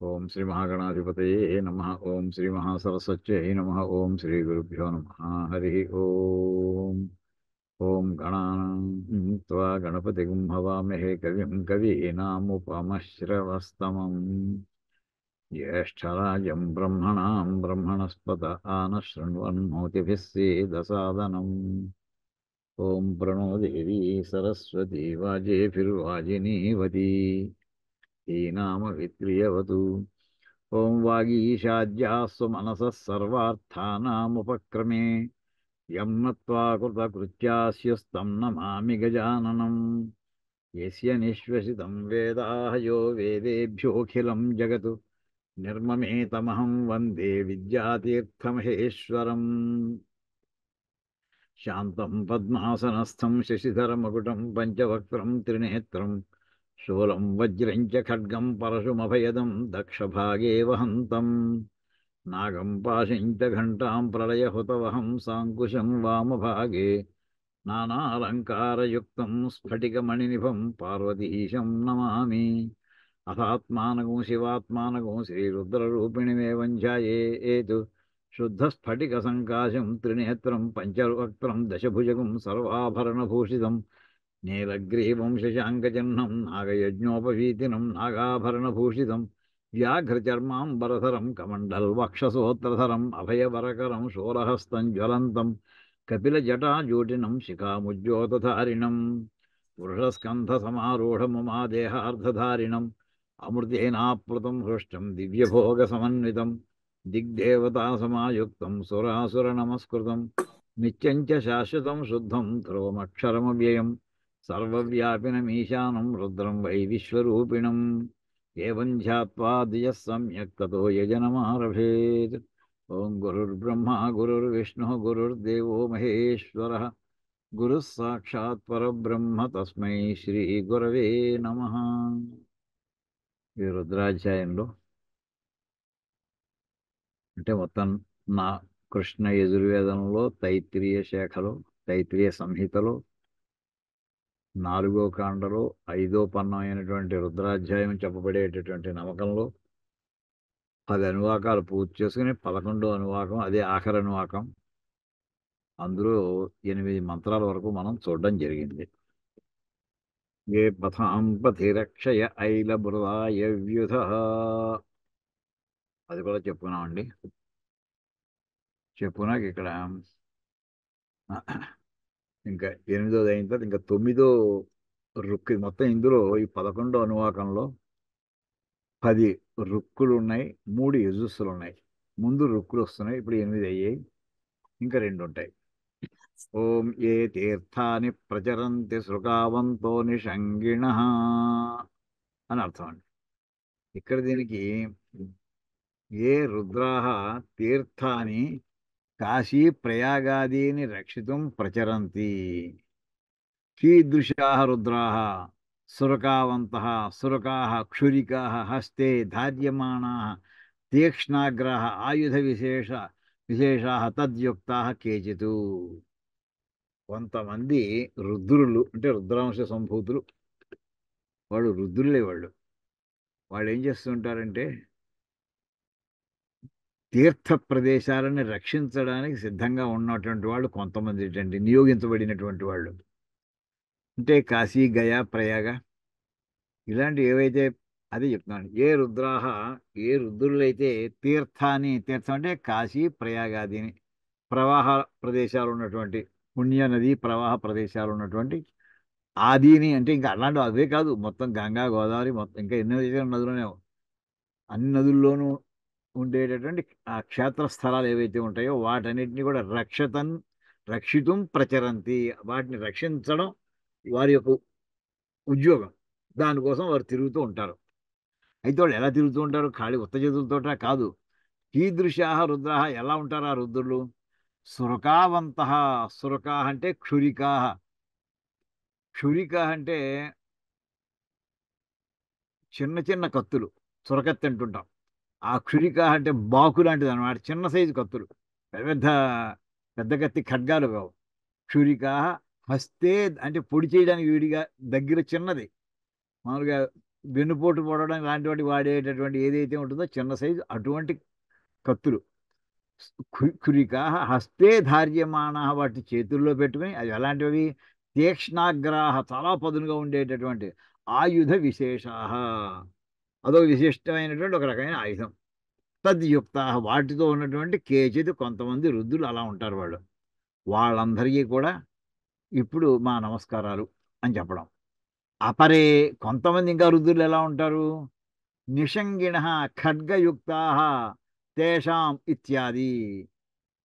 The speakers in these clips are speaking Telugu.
ఓం శ్రీ మహాగణాధిపతయే నమః. ఓం శ్రీ మహాసరస్వత్యై నమః. ఓం శ్రీ గురుభ్యో నమః. హరి ఓం. ఓం గణానాం త్వా గణపతిం హవామహే కవిం కవీనాముపమశ్రవస్తమం జ్యేష్ఠరాజం బ్రహ్మణాం బ్రహ్మణస్పత ఆనశృణ్వన్నోతిభిः సేదసాదనం. ఓం ప్రణో దేవీ సరస్వతీ వాజేభిర్వాజినీవతి ధీనామవిత్రియవతు. ఓం వాగీశాద్యాస్సు మనసः సర్వార్థానాముపక్రమే యం నత్వా కృతకృత్యాస్యుస్తం నమామి గజాననం. యస్య నిశ్వసితం వేదాః యో వేదేభ్యోऽఖిలం జగత్ నిర్మమేతమహం వందే విద్యాతీర్థమహేశ్వరం. శాంతం పద్మాసనస్థం శశిధరమకుటం పంచవక్త్రం త్రినేత్రం శూలం వజ్రం చ ఖడ్గం పరశుమభయదం దక్షభాగే వహంతం నాగం పాశం చ ఘంటాం ప్రళయహుతవహం సాంకుశం వామభాగే నానాలంకారయుక్తం స్ఫటికమణినిభం పార్వతీశం నమామి. అథాత్మానగం శివాత్మానగం శ్రీరుద్రరూపిణిమేవం ధ్యాయేత్ శుద్ధస్ఫటికసంకాశం త్రినేత్రం పంచవక్త్రం దశభుజగం సర్వాభరణభూషితం నీలగ్రీవం శశాంకచన్నం నాగయజ్ఞోపవీతినం నాగాభరణభూషితం వ్యాఘ్రచర్మాంబరధరం కమండల్వక్షసోత్రధరం అభయవరకరం శూలహస్తం జ్వలంతం కపిలజటాజూటినం శిఖాముజ్యోతధారిణం వృషస్కంధసమారూఢముమాదేహార్ధధారిణం అమృతేనాప్లుతం హృష్టం దివ్యభోగసమన్వితం దిగ్దేవతాసమాయుక్తం సురాసురనమస్కృతం నిత్యం చ శాశ్వతం శుద్ధం ధ్రువమక్షరమవ్యయం సర్వవ్యాపినమీశానం రుద్రం వై విశ్వరూపిణం. ఏవం ధ్యాత్వా ధియః సమ్యక్ తతో యజనమారభేత్. ఓం గురుర్బ్రహ్మ గురుర్విష్ణుః గురుర్దేవో మహేశ్వరః గురుః సాక్షాత్ పరబ్రహ్మ తస్మై శ్రీ గురవే నమః. ఈ రుద్రాధ్యాయంలో అంటే మొత్తం నా కృష్ణ యజుర్వేదంలో తైత్రీయ శాఖలో తైత్రీయ సంహితలో 4వ కాండలో 5వ పన్నం అయినటువంటి రుద్రాధ్యాయం చెప్పబడేటటువంటి నమ్మకంలో 10 అనువాకాలు పూర్తి చేసుకుని 11వ అనువాకం అదే ఆఖరి అనువాకం. అందులో 8 మంత్రాల వరకు మనం చూడడం జరిగింది. ఏ పథాం పథిరక్షయ ఐల బృదాయ వ్యుధ, అది కూడా చెప్పుకున్నామండి. చెప్పుకున్నాక ఇక్కడ ఇంకా 8వది అయిన తర్వాత ఇంకా 9వ రుక్కు. మొత్తం ఇందులో ఈ 11వ అనువాకంలో 10 రుక్కులు ఉన్నాయి, 3 యజుస్సులు ఉన్నాయి. ముందు రుక్కులు వస్తున్నాయి, ఇప్పుడు 8 అయ్యాయి, ఇంకా 2 ఉంటాయి. ఓం ఏ తీర్థాని ప్రచరంతి శృకావంతో నిషంగిణ అని అర్థం అండి. ఇక్కడ దీనికి ఏ రుద్రాహ తీర్థాని కాశీ ప్రయాగాదీని రక్షితుం ప్రచరంతి. కీదృశాః రుద్రాः సురకావంతः సురకాः క్షురికాः హస్తే ధార్యమాణాः తీక్ష్ణాగ్రాः విశేషాः తద్యుక్తాः కేచితు. కొంతమంది రుద్రులు అంటే రుద్రాంశ సంభూతులు, వాళ్ళు రుద్రులే. వాళ్ళు ఏం చేస్తుంటారంటే తీర్థ ప్రదేశాలను రక్షించడానికి సిద్ధంగా ఉన్నటువంటి వాళ్ళు కొంతమంది ఏంటంటే నియోగించబడినటువంటి వాళ్ళు. అంటే కాశీ గయా ప్రయాగ ఇలాంటి ఏవైతే అదే చెప్తున్నాను. ఏ రుద్రాహ ఏ రుద్రులైతే తీర్థాన్ని, తీర్థం అంటే కాశీ ప్రయాగాదిని ప్రవాహ ప్రదేశాలు ఉన్నటువంటి పుణ్య నది ప్రవాహ ప్రదేశాలు ఉన్నటువంటి ఆదిని అంటే ఇంకా అలాంటి అవే కాదు, మొత్తం గంగా గోదావరి మొత్తం ఇంకా ఎన్నో నదులునే అన్ని నదుల్లోనూ ఉండేటటువంటి ఆ క్షేత్ర స్థలాలు ఏవైతే ఉంటాయో వాటన్నిటిని కూడా రక్షితం ప్రచరంతి. వాటిని రక్షించడం వారి యొక్క ఉద్యోగం. దానికోసం వారు తిరుగుతూ ఉంటారు. అయితే వాళ్ళు ఎలా తిరుగుతూ ఉంటారు? ఖాళీ ఉత్త చేతులతోట కాదు. కీదృశాః రుద్రాः ఎలా ఉంటారు ఆ రుద్రులు? సురకావంతః. సురకాः అంటే క్షురికాः. క్షురికాः అంటే చిన్న చిన్న కత్తులు, చురకత్తి అంటుంటాం. ఆ క్షురికాः అంటే బాకు లాంటిది అనమాట, చిన్న సైజు కత్తులు, పెద్ద పెద్ద కత్తి ఖడ్గాలు కావు. క్షురికాः హస్తే అంటే పొడి చేయడానికి వీడిగా దగ్గర చిన్నది. మామూలుగా వెన్నుపోటు పొడవడానికి లాంటి వాటి వాడేటటువంటి ఏదైతే ఉంటుందో చిన్న సైజు అటువంటి కత్తులు. ఖురికా హస్తే ధార్యమాణ, వాటి చేతుల్లో పెట్టుకుని అవి ఎలాంటివి, తీక్ష్ణాగ్రాహ చాలా పదునుగా ఉండేటటువంటి ఆయుధ విశేషాహ, అదో విశిష్టమైనటువంటి ఒక రకమైన ఆయుధం. తద్యుక్త, వాటితో ఉన్నటువంటి కేచిత్ కొంతమంది రుద్రులు అలా ఉంటారు వాళ్ళు. వాళ్ళందరికీ కూడా ఇప్పుడు మా నమస్కారాలు అని చెప్పడం. అపరే, కొంతమంది ఇంకా రుద్రులు ఎలా ఉంటారు, నిషంగిణ ఖడ్గయుక్తా తేషాం ఇత్యాది.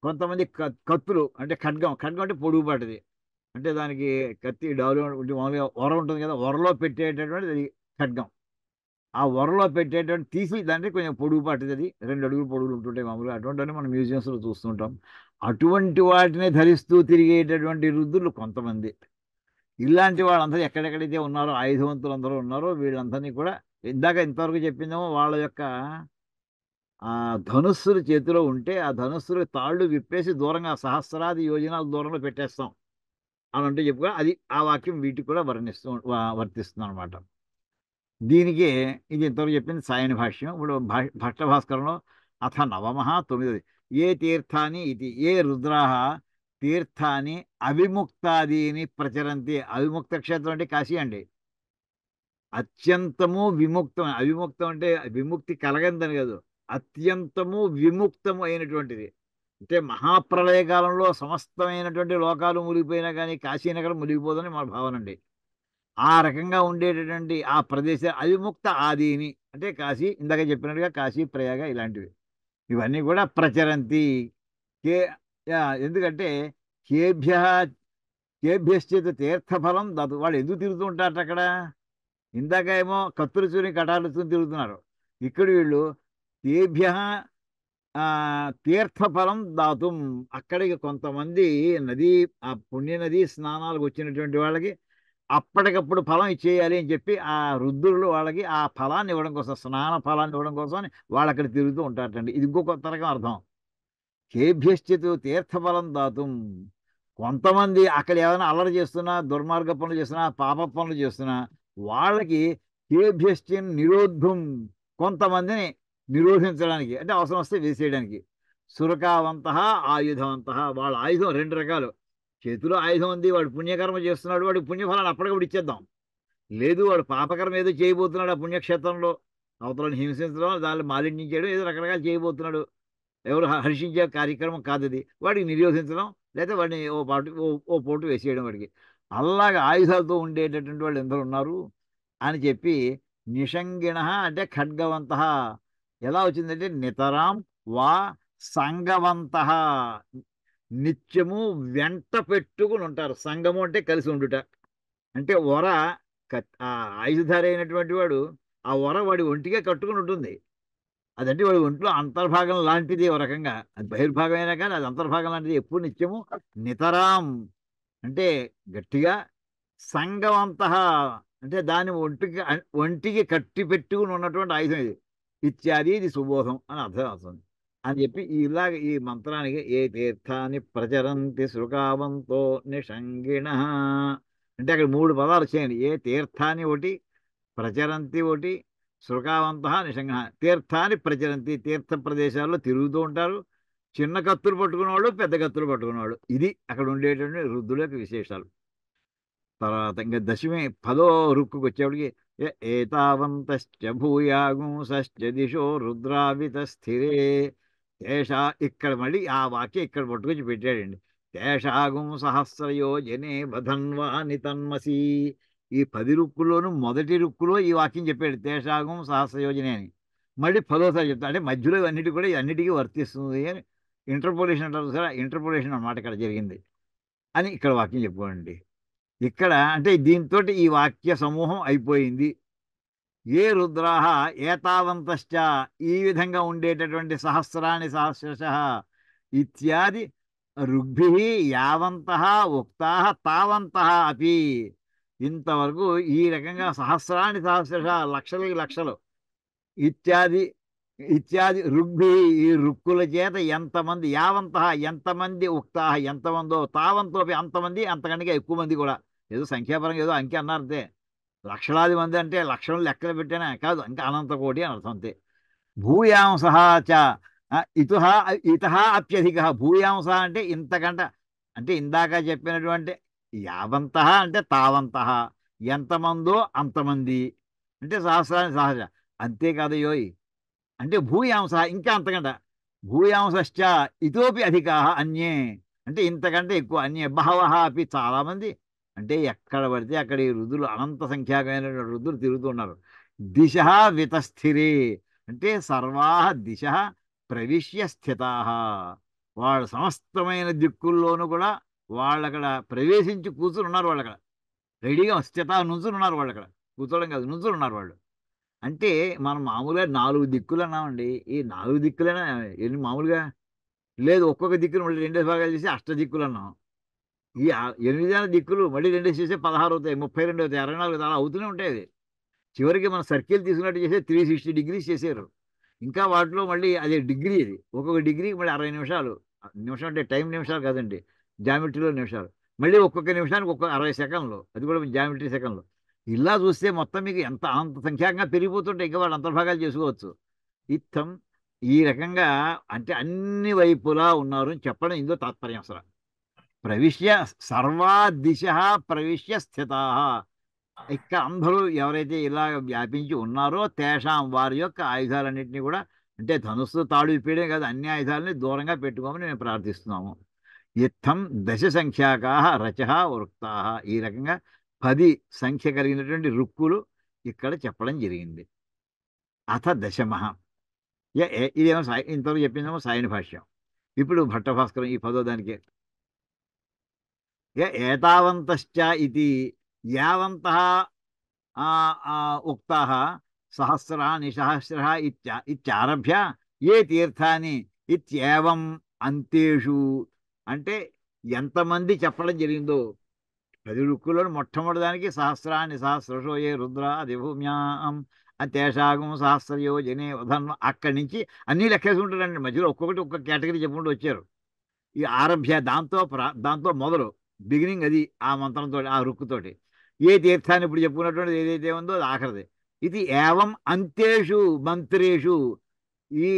కొంతమంది కత్తులు అంటే ఖడ్గం, ఖడ్గం అంటే పొడుగుపాటిది, అంటే దానికి కత్తి డాలు ఉంటే మామూలుగా ఒర ఉంటుంది కదా, ఒరలో పెట్టేటటువంటిది అది ఖడ్గం. ఆ ఒరలో పెట్టేటువంటి తీసి దాంట్లో కొంచెం పొడుగుపాటిది, అది 2 అడుగులు పొడుగులు ఉంటుంటాయి మామూలుగా, అటువంటివన్నీ మనం మ్యూజియంస్లో చూస్తుంటాం. అటువంటి వాటిని ధరిస్తూ తిరిగేటటువంటి రుద్రులు కొంతమంది. ఇలాంటి వాళ్ళందరూ ఎక్కడెక్కడైతే ఉన్నారో, ఆయుధవంతులందరూ ఉన్నారో, వీళ్ళందరినీ కూడా ఇందాక ఇంతవరకు చెప్పిందేమో వాళ్ళ యొక్క ఆ ధనుస్సులు చేతిలో ఉంటే ఆ ధనుస్సులు తాళ్ళు విప్పేసి దూరంగా సహస్రాది యోజనాల దూరంలో పెట్టేస్తాం అని అంటే చెప్పుకో, అది ఆ వాక్యం వీటికి కూడా వర్తిస్తుంది అనమాట. దీనికి ఇది ఇంతవరకు చెప్పింది సాయని భాష్యం. ఇప్పుడు భట్ట భాస్కరంలో అథ నవమః 9ది, ఏ తీర్థాని ఇది, ఏ రుద్రాహ తీర్థాని అవిముక్తాదీని ప్రచరంతి. అవిముక్త క్షేత్రం అంటే కాశీ అండి. అత్యంతము విముక్తం, అవిముక్తం అంటే విముక్తి కలగందని కాదు, అత్యంతము విముక్తము అయినటువంటిది. అంటే మహాప్రళయ కాలంలో సమస్తమైనటువంటి లోకాలు మునిగిపోయినా కానీ కాశీనగరం మునిగిపోదని మా భావన అండి. ఆ రకంగా ఉండేటటువంటి ఆ ప్రదేశ అవిముక్త ఆదీని అంటే కాశీ, ఇందాక చెప్పినట్టుగా కాశీ ప్రయాగ ఇలాంటివి, ఇవన్నీ కూడా ప్రచరంతి. కే ఎందుకంటే కేభ్య కేభ్యశ్చిత్ తీర్థఫలం దతు. వాళ్ళు ఎందుకు తిరుగుతూ ఉంటారట అక్కడ, ఇందాక ఏమో కత్తులు చూని కటాలు చూని తిరుగుతున్నారు, ఇక్కడ వీళ్ళు తేభ్య తీర్థఫలం దాతుం. అక్కడికి కొంతమంది నది, ఆ పుణ్య నది స్నానాలకు వచ్చినటువంటి వాళ్ళకి అప్పటికప్పుడు ఫలం ఇచ్చేయాలి అని చెప్పి ఆ రుద్రులు వాళ్ళకి ఆ ఫలాన్ని ఇవ్వడం కోసం, స్నాన ఫలాన్ని ఇవ్వడం కోసం వాళ్ళు అక్కడ తిరుగుతూ ఉంటారటండి. ఇది ఇంకో కొత్త రకం అర్థం. కేభ్యశ్చిత్ తీర్థఫలం దాతుం. కొంతమంది అక్కడ ఏమైనా అల్లరి చేస్తున్నా, దుర్మార్గ పనులు చేస్తున్నా, పాప పనులు చేస్తున్నా వాళ్ళకి కేభ్యశ్చిన్ నిరోధం, కొంతమందిని నిరోధించడానికి, అంటే అవసరం వస్తే వేసేయడానికి. సురకావంత ఆయుధవంత, వాళ్ళ ఆయుధం 2 రకాలు. చేతిలో ఆయుధం ఉంది, వాడు పుణ్యకర్మ చేస్తున్నాడు, వాడికి పుణ్యఫలాన్ని అప్పటికప్పుడు ఇచ్చేద్దాం. లేదు, వాడు పాపకర్మ ఏదో చేయబోతున్నాడు ఆ పుణ్యక్షేత్రంలో, అవతలని హింసించడం, దాన్ని మాలిన్యం చేయడం, ఏదో రకరకాలు చేయబోతున్నాడు, ఎవరు హర్షించే కార్యక్రమం కాదు అది. వాడికి నిరోధించడం, లేదా వాడిని ఓ పోటు వేసేయడం వాడికి. అలాగా ఆయుధాలతో ఉండేటటువంటి వాళ్ళు ఎందరు ఉన్నారు అని చెప్పి, నిషంగిణ అంటే ఖడ్గవంత. ఎలా వచ్చిందంటే నితరాం వా సంగవంత, నిత్యము వెంట పెట్టుకుని ఉంటారు. సంగము అంటే కలిసి ఉండుట, అంటే వర ఆ ఆయుధధారి అయినటువంటి వాడు ఆ వర వాడి ఒంటిగా కట్టుకుని ఉంటుంది. అదంటే వాడి ఒంట్లో అంతర్భాగం లాంటిది ఒక రకంగా, అది బహిర్భాగం అయినా కానీ అది అంతర్భాగం లాంటిది, ఎప్పుడు నిత్యము నితరాం అంటే గట్టిగా, సంగవంత అంటే దాన్ని ఒంటికి కట్టి పెట్టుకుని ఉన్నటువంటి ఆయుధం ఇది. ఇత్యాది, ఇది సుబోధం అని అర్థం అవుతుంది అని చెప్పి ఇలాగ ఈ మంత్రానికి ఏ తీర్థాన్ని ప్రచరంతి శృకావంతో నిషంగిణ అంటే అక్కడ 3 పదాలు వచ్చాయండి. ఏ తీర్థాన్ని ఒకటి, ప్రచరంతి ఒకటి, శృకావంత నిషంగ. తీర్థాన్ని ప్రచరంతి, తీర్థ ప్రదేశాల్లో తిరుగుతూ ఉంటారు. చిన్న కత్తులు పట్టుకున్నవాళ్ళు, పెద్ద కత్తులు పట్టుకున్నవాళ్ళు, ఇది అక్కడ ఉండేటువంటి రుద్రుల యొక్క విశేషాలు. తర్వాత ఇంకా దశమి 10వ రుక్కుకి వచ్చేప్పటికి ఏతావంతశ్చ భూయాగుంసశ్చ దిశో రుద్రావిత స్థిరే తేషా. ఇక్కడ మళ్ళీ ఆ వాక్యం ఇక్కడ పట్టుకొచ్చి పెట్టాడండి. తేషాగుం సహస్రయోజనే బధన్వా నితన్మసి. ఈ 10 రుక్కుల్లోనూ మొదటి రుక్కులో ఈ వాక్యం చెప్పాడు, తేషాగుం సహస్రయోజనే అని. మళ్ళీ 10వసారి చెప్తాడు, అంటే మధ్యలో ఇవన్నిటి కూడా అన్నిటికీ వర్తిస్తుంది అని ఇంటర్పోలేషన్ అంటారు సరే, ఇంటర్పోలేషన్ అన్నమాట ఇక్కడ జరిగింది అని ఇక్కడ వాక్యం చెప్పుకోండి. ఇక్కడ అంటే దీంతో ఈ వాక్య సమూహం అయిపోయింది. ఏ రుద్రాహ ఏతావంతశ్చ, ఈ విధంగా ఉండేటటువంటి సహస్రాన్ని సహస్రశ ఇత్యాది ఋగ్భి యావంత ఉక్తా తావంత అపి. ఇంతవరకు ఈ రకంగా సహస్రాన్ని సహస్రశ లక్షలకి లక్షలు ఇత్యాది ఇత్యాది ఋగ్భి, ఈ రుక్కుల చేత ఎంతమంది, యావంత ఎంతమంది, ఉక్తా ఎంతమందో, తావంతో అంతమంది, అంతకంటే ఎక్కువ మంది కూడా, ఏదో సంఖ్యాపరంగా ఏదో అంకె అన్నారంతే. లక్షలాది మంది అంటే లక్షలు లెక్కలు పెట్టానే కాదు, ఇంకా అనంత కోటి అని అర్థం అంతే. భూయాంస చ ఇతుహ ఇతః అప్యధిక. భూయాంస అంటే ఇంతకంట, అంటే ఇందాక చెప్పినటువంటి యావంత అంటే తావంత, ఎంతమందో అంతమంది, అంటే సహస్రాన్ని సహజ. అంతేకాదయోయ్, అంటే భూయాంస ఇంకా అంతకంట, భూయాంశ్చ ఇతోపి అధికా అన్యే, అంటే ఇంతకంటే ఎక్కువ, అన్యే బహవః అపి చాలా మంది, అంటే ఎక్కడ పడితే అక్కడ ఈ రుద్రులు అనంత సంఖ్యాకమైన రుద్రులు తిరుగుతున్నారు. దిశ వితస్థిరే, అంటే సర్వా దిశ ప్రవిశ్య స్థితా, వాళ్ళ సమస్తమైన దిక్కుల్లోనూ కూడా వాళ్ళు అక్కడ ప్రవేశించి కూర్చుని ఉన్నారు. వాళ్ళు అక్కడ రెడీగా స్థిత నుంచుని ఉన్నారు. వాళ్ళు అక్కడ కూర్చోవడం కాదు, నుంచుని ఉన్నారు వాళ్ళు. అంటే మనం మామూలుగా 4 దిక్కులు అన్నామండి. ఈ 4 దిక్కులైనా ఎన్ని మామూలుగా లేదు, ఒక్కొక్క దిక్కును మళ్ళీ 2 భాగాలు చేసి అష్టదిక్కులు అన్నాం. ఈ 8 దిక్కులు మళ్ళీ 2 చేస్తే 16 అవుతాయి, 32 అవుతాయి, 64 అలా అవుతూనే ఉంటాయి. అది చివరికి మన సర్కిల్ తీసుకున్నట్టు చేస్తే 360 డిగ్రీస్ చేశారు. ఇంకా వాటిలో మళ్ళీ అదే డిగ్రీ, ఇది ఒక్కొక్క డిగ్రీకి మళ్ళీ 60 నిమిషాలు. నిమిషం అంటే టైం నిమిషాలు కాదండి, జామెట్రీలో నిమిషాలు. మళ్ళీ ఒక్కొక్క నిమిషానికి ఒక్కొక్క 60 సెకండ్లు, అది కూడా జామెట్రీ సెకండ్లు. ఇలా చూస్తే మొత్తం మీకు ఎంత అంత సంఖ్యాకంగా పెరిగిపోతుంటే ఇంకా వాళ్ళు అంతర్భాగాలు చేసుకోవచ్చు. ఇత్తం ఈ రకంగా అంటే అన్ని వైపులా ఉన్నారు అని చెప్పడం ఇందులో తాత్పర్యం. అసలు ప్రవిశ్య సర్వా దిశ ప్రవిశ్య స్థితా, ఇక్కడ అందరూ ఎవరైతే ఇలా వ్యాపించి ఉన్నారో తేషాం వారి యొక్క ఆయుధాలన్నింటినీ కూడా, అంటే ధనుస్సు తాడు ఇప్పేయడం కాదు, అన్ని ఆయుధాలని దూరంగా పెట్టుకోమని మేము ప్రార్థిస్తున్నాము. ఇత్తం దశ సంఖ్యాకా రచ వృక్తా, ఈ రకంగా 10 సంఖ్య కలిగినటువంటి రుక్కులు ఇక్కడ చెప్పడం జరిగింది. అథ దశమ, ఇదేమో ఇంతవరకు చెప్పిందేమో సాయని భాష్యం. ఇప్పుడు భట్టభాస్కరం ఈ 10వ దానికి ఏతావంతశ్చ ఇది యావంతః ఉక్తాః సహస్రాణి సహస్రః ఇత్యారభ్య ఏ తీర్థాని ఇత్యేవం అంతేషు, అంటే ఎంతమంది చెప్పడం జరిగిందో 10 రుక్కులను మొట్టమొదటిదానికి సహస్రాన్ని సహస్రశో ఏ రుద్ర దిభూమ్యాం తేషాగం సహస్రయోజనే వధన్వ, అక్కడి నుంచి అన్నీ లెక్కేసుకుంటారండి. మధ్యలో ఒక్కొక్కటి ఒక్కొక్క కేటగిరీ చెప్పుకుంటూ వచ్చారు. ఈ ఆరభ్య దాంతో మొదలు బిగినింగ్, అది ఆ మంత్రంతో ఆ రుక్కుతోటి. ఏ తీర్థాన్ని ఇప్పుడు చెప్పుకున్నటువంటిది ఏదైతే ఉందో అది ఆఖరిది. ఇది ఏవం అంతేషు మంత్రేషు, ఈ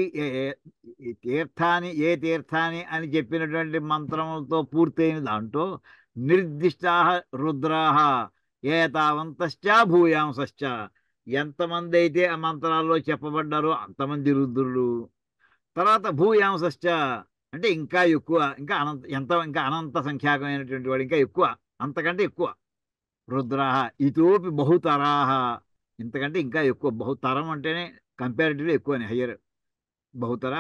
ఏ తీర్థాన్ని అని చెప్పినటువంటి మంత్రములతో పూర్తయిన దాంట్లో నిర్దిష్టా రుద్రాహ ఏతావంతశ్చ భూయాంశ్చ, ఎంతమంది అయితే ఆ మంత్రాల్లో చెప్పబడ్డారో అంతమంది రుద్రులు. తర్వాత భూయాంశ్చ అంటే ఇంకా ఎక్కువ, ఇంకా ఇంకా అనంత సంఖ్యాకమైనటువంటి వాడు, ఇంకా ఎక్కువ, అంతకంటే ఎక్కువ. రుద్రాహ ఇతోపి బహుతరాహ, ఇంతకంటే ఇంకా ఎక్కువ. బహుతరం అంటేనే కంపారిటివ్లీ ఎక్కువ అని, హయ్యర్. బహుతర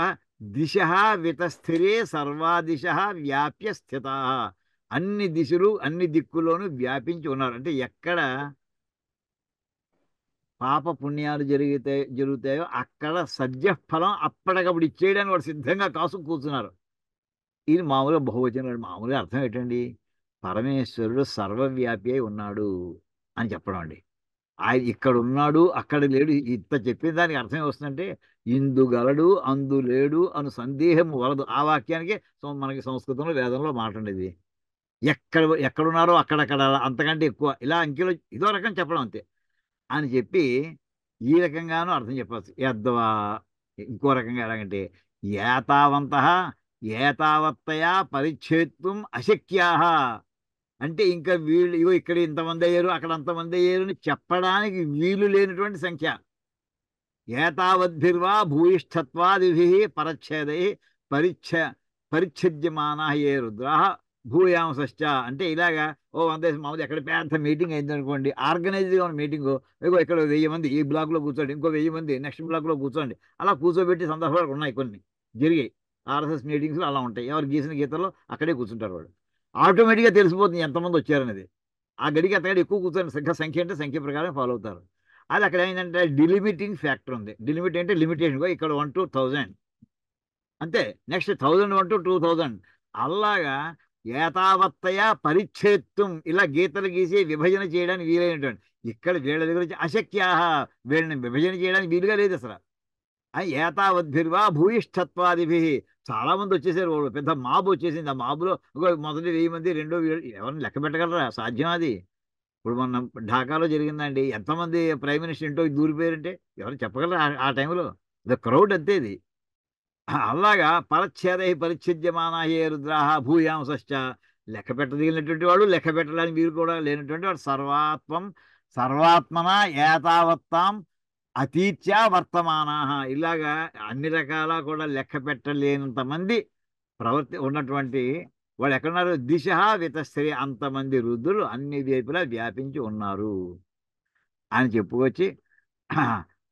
దిశ వితస్థిరే సర్వాదిశ వ్యాప్య స్థిత, అన్ని దిశలు అన్ని దిక్కుల్లోనూ వ్యాపించి ఉన్నారు. అంటే ఎక్కడ పాప పుణ్యాలు జరుగుతాయో అక్కడ సద్యఫలం అప్పటికప్పుడు ఇచ్చేయడానికి వాడు సిద్ధంగా కాసు కూర్చున్నారు. ఇది మామూలుగా బహువచనం. మామూలుగా అర్థం ఏంటండి, పరమేశ్వరుడు సర్వవ్యాపి అయి ఉన్నాడు అని చెప్పడం అండి. ఆయన ఇక్కడ ఉన్నాడు అక్కడ లేడు, ఇంత చెప్పిన దానికి అర్థం వస్తుందంటే ఇందు గలడు అందు లేడు అను సందేహం వలదు. ఆ వాక్యానికి మనకి సంస్కృతంలో వేదంలో మాట ఉండేది, ఎక్కడున్నారో అక్కడక్కడ, అంతకంటే ఎక్కువ, ఇలా అంకెలో ఇదో రకం చెప్పడం అంతే అని చెప్పి ఈ రకంగానూ అర్థం చెప్పచ్చు. యద్వా ఇంకో రకంగా ఎలాగంటే ఏతావంత ఏతావత్తయా పరిచ్ఛేత్తుం అశక్యా, అంటే ఇంకా వీళ్ళు ఇగో ఇక్కడ ఇంతమంది అయ్యారు అక్కడ అంతమంది అయ్యారు అని చెప్పడానికి వీలు లేనటువంటి సంఖ్య. ఏతావద్భిర్వా భూయిష్ఠత్వాదిభి పరచ్ఛేదై పరిచ్ఛ పరిచ్ఛిద్యమానా ఏ రుద్రాహ భూయాంశ్చ, అంటే ఇలాగా ఓ 100 మామూలు ఎక్కడ పెద్ద మీటింగ్ అయింది అనుకోండి, ఆర్గనైజ్డ్గా ఉన్న మీటింగ్, ఇగో ఇక్కడ 1000 మంది ఈ బ్లాక్లో కూర్చోండి, ఇంకో 1000 మంది నెక్స్ట్ బ్లాక్లో కూర్చోండి, అలా కూర్చోబెట్టి సందర్భాలు ఉన్నాయి, కొన్ని జరిగాయి. ఆర్ఎస్ఎస్ మీటింగ్స్లో అలా ఉంటాయి. ఎవరు గీసిన గీతల్లో అక్కడే కూర్చుంటారు వాళ్ళు. ఆటోమేటిక్గా తెలిసిపోతుంది ఎంతమంది వచ్చారనేది. ఆ గడికి అంతకంటే ఎక్కువ కూర్చొని సంఖ్య అంటే సంఖ్య ప్రకారం ఫాలో అవుతారు. అది అక్కడ ఏంటంటే డిలిమిటింగ్ ఫ్యాక్టర్ ఉంది. డిలిమిట్ అంటే లిమిటేషన్, ఇక్కడ 1 to 1000 అంతే, నెక్స్ట్ 1000 1 to 2000 అలాగా ఏతావత్తయ పరిచ్ఛేత్తం, ఇలా గీతలు గీసి విభజన చేయడానికి వీలైనటువంటి, ఇక్కడ వీళ్ళ దగ్గర వచ్చి అశక్యాహ, వీళ్ళని విభజన చేయడానికి వీలుగా లేదు అసలు. ఏతావద్భిర్వా భూయిష్ఠత్వాదిభి, చాలా మంది వచ్చేసారు, పెద్ద మాబు వచ్చేసింది. ఆ మాబులో మొదటి 1000 మంది, రెండో ఎవరిని లెక్క పెట్టగలరా? సాధ్యం అది. ఇప్పుడు మొన్న ఢాకాలో జరిగిందండి, ఎంతమంది ప్రైమ్ మినిస్టర్ ఇంట్లో దూరిపోయారంటే ఎవరు చెప్పగలరు ఆ టైంలో? క్రౌడ్ అంతే ఇది. అలాగా పరచ్ఛేదై పరిచ్ఛిద్యమానా ఏ రుద్రాహ భూయాంశశ్చ, లెక్క పెట్టదగినటువంటి వాడు, లెక్క పెట్టడానికి మీరు కూడా లేనటువంటి వాడు, సర్వాత్మన ఏతావత్తాం అతీత్యా వర్తమానాహ. ఇలాగా అన్ని రకాల కూడా లెక్క పెట్టలేనంత మంది ఉన్నటువంటి వాళ్ళు ఎక్కడున్నారు? దిశ వితశ్రీ, అంతమంది రుద్రులు అన్ని వైపులా వ్యాపించి ఉన్నారు అని చెప్పుకొచ్చి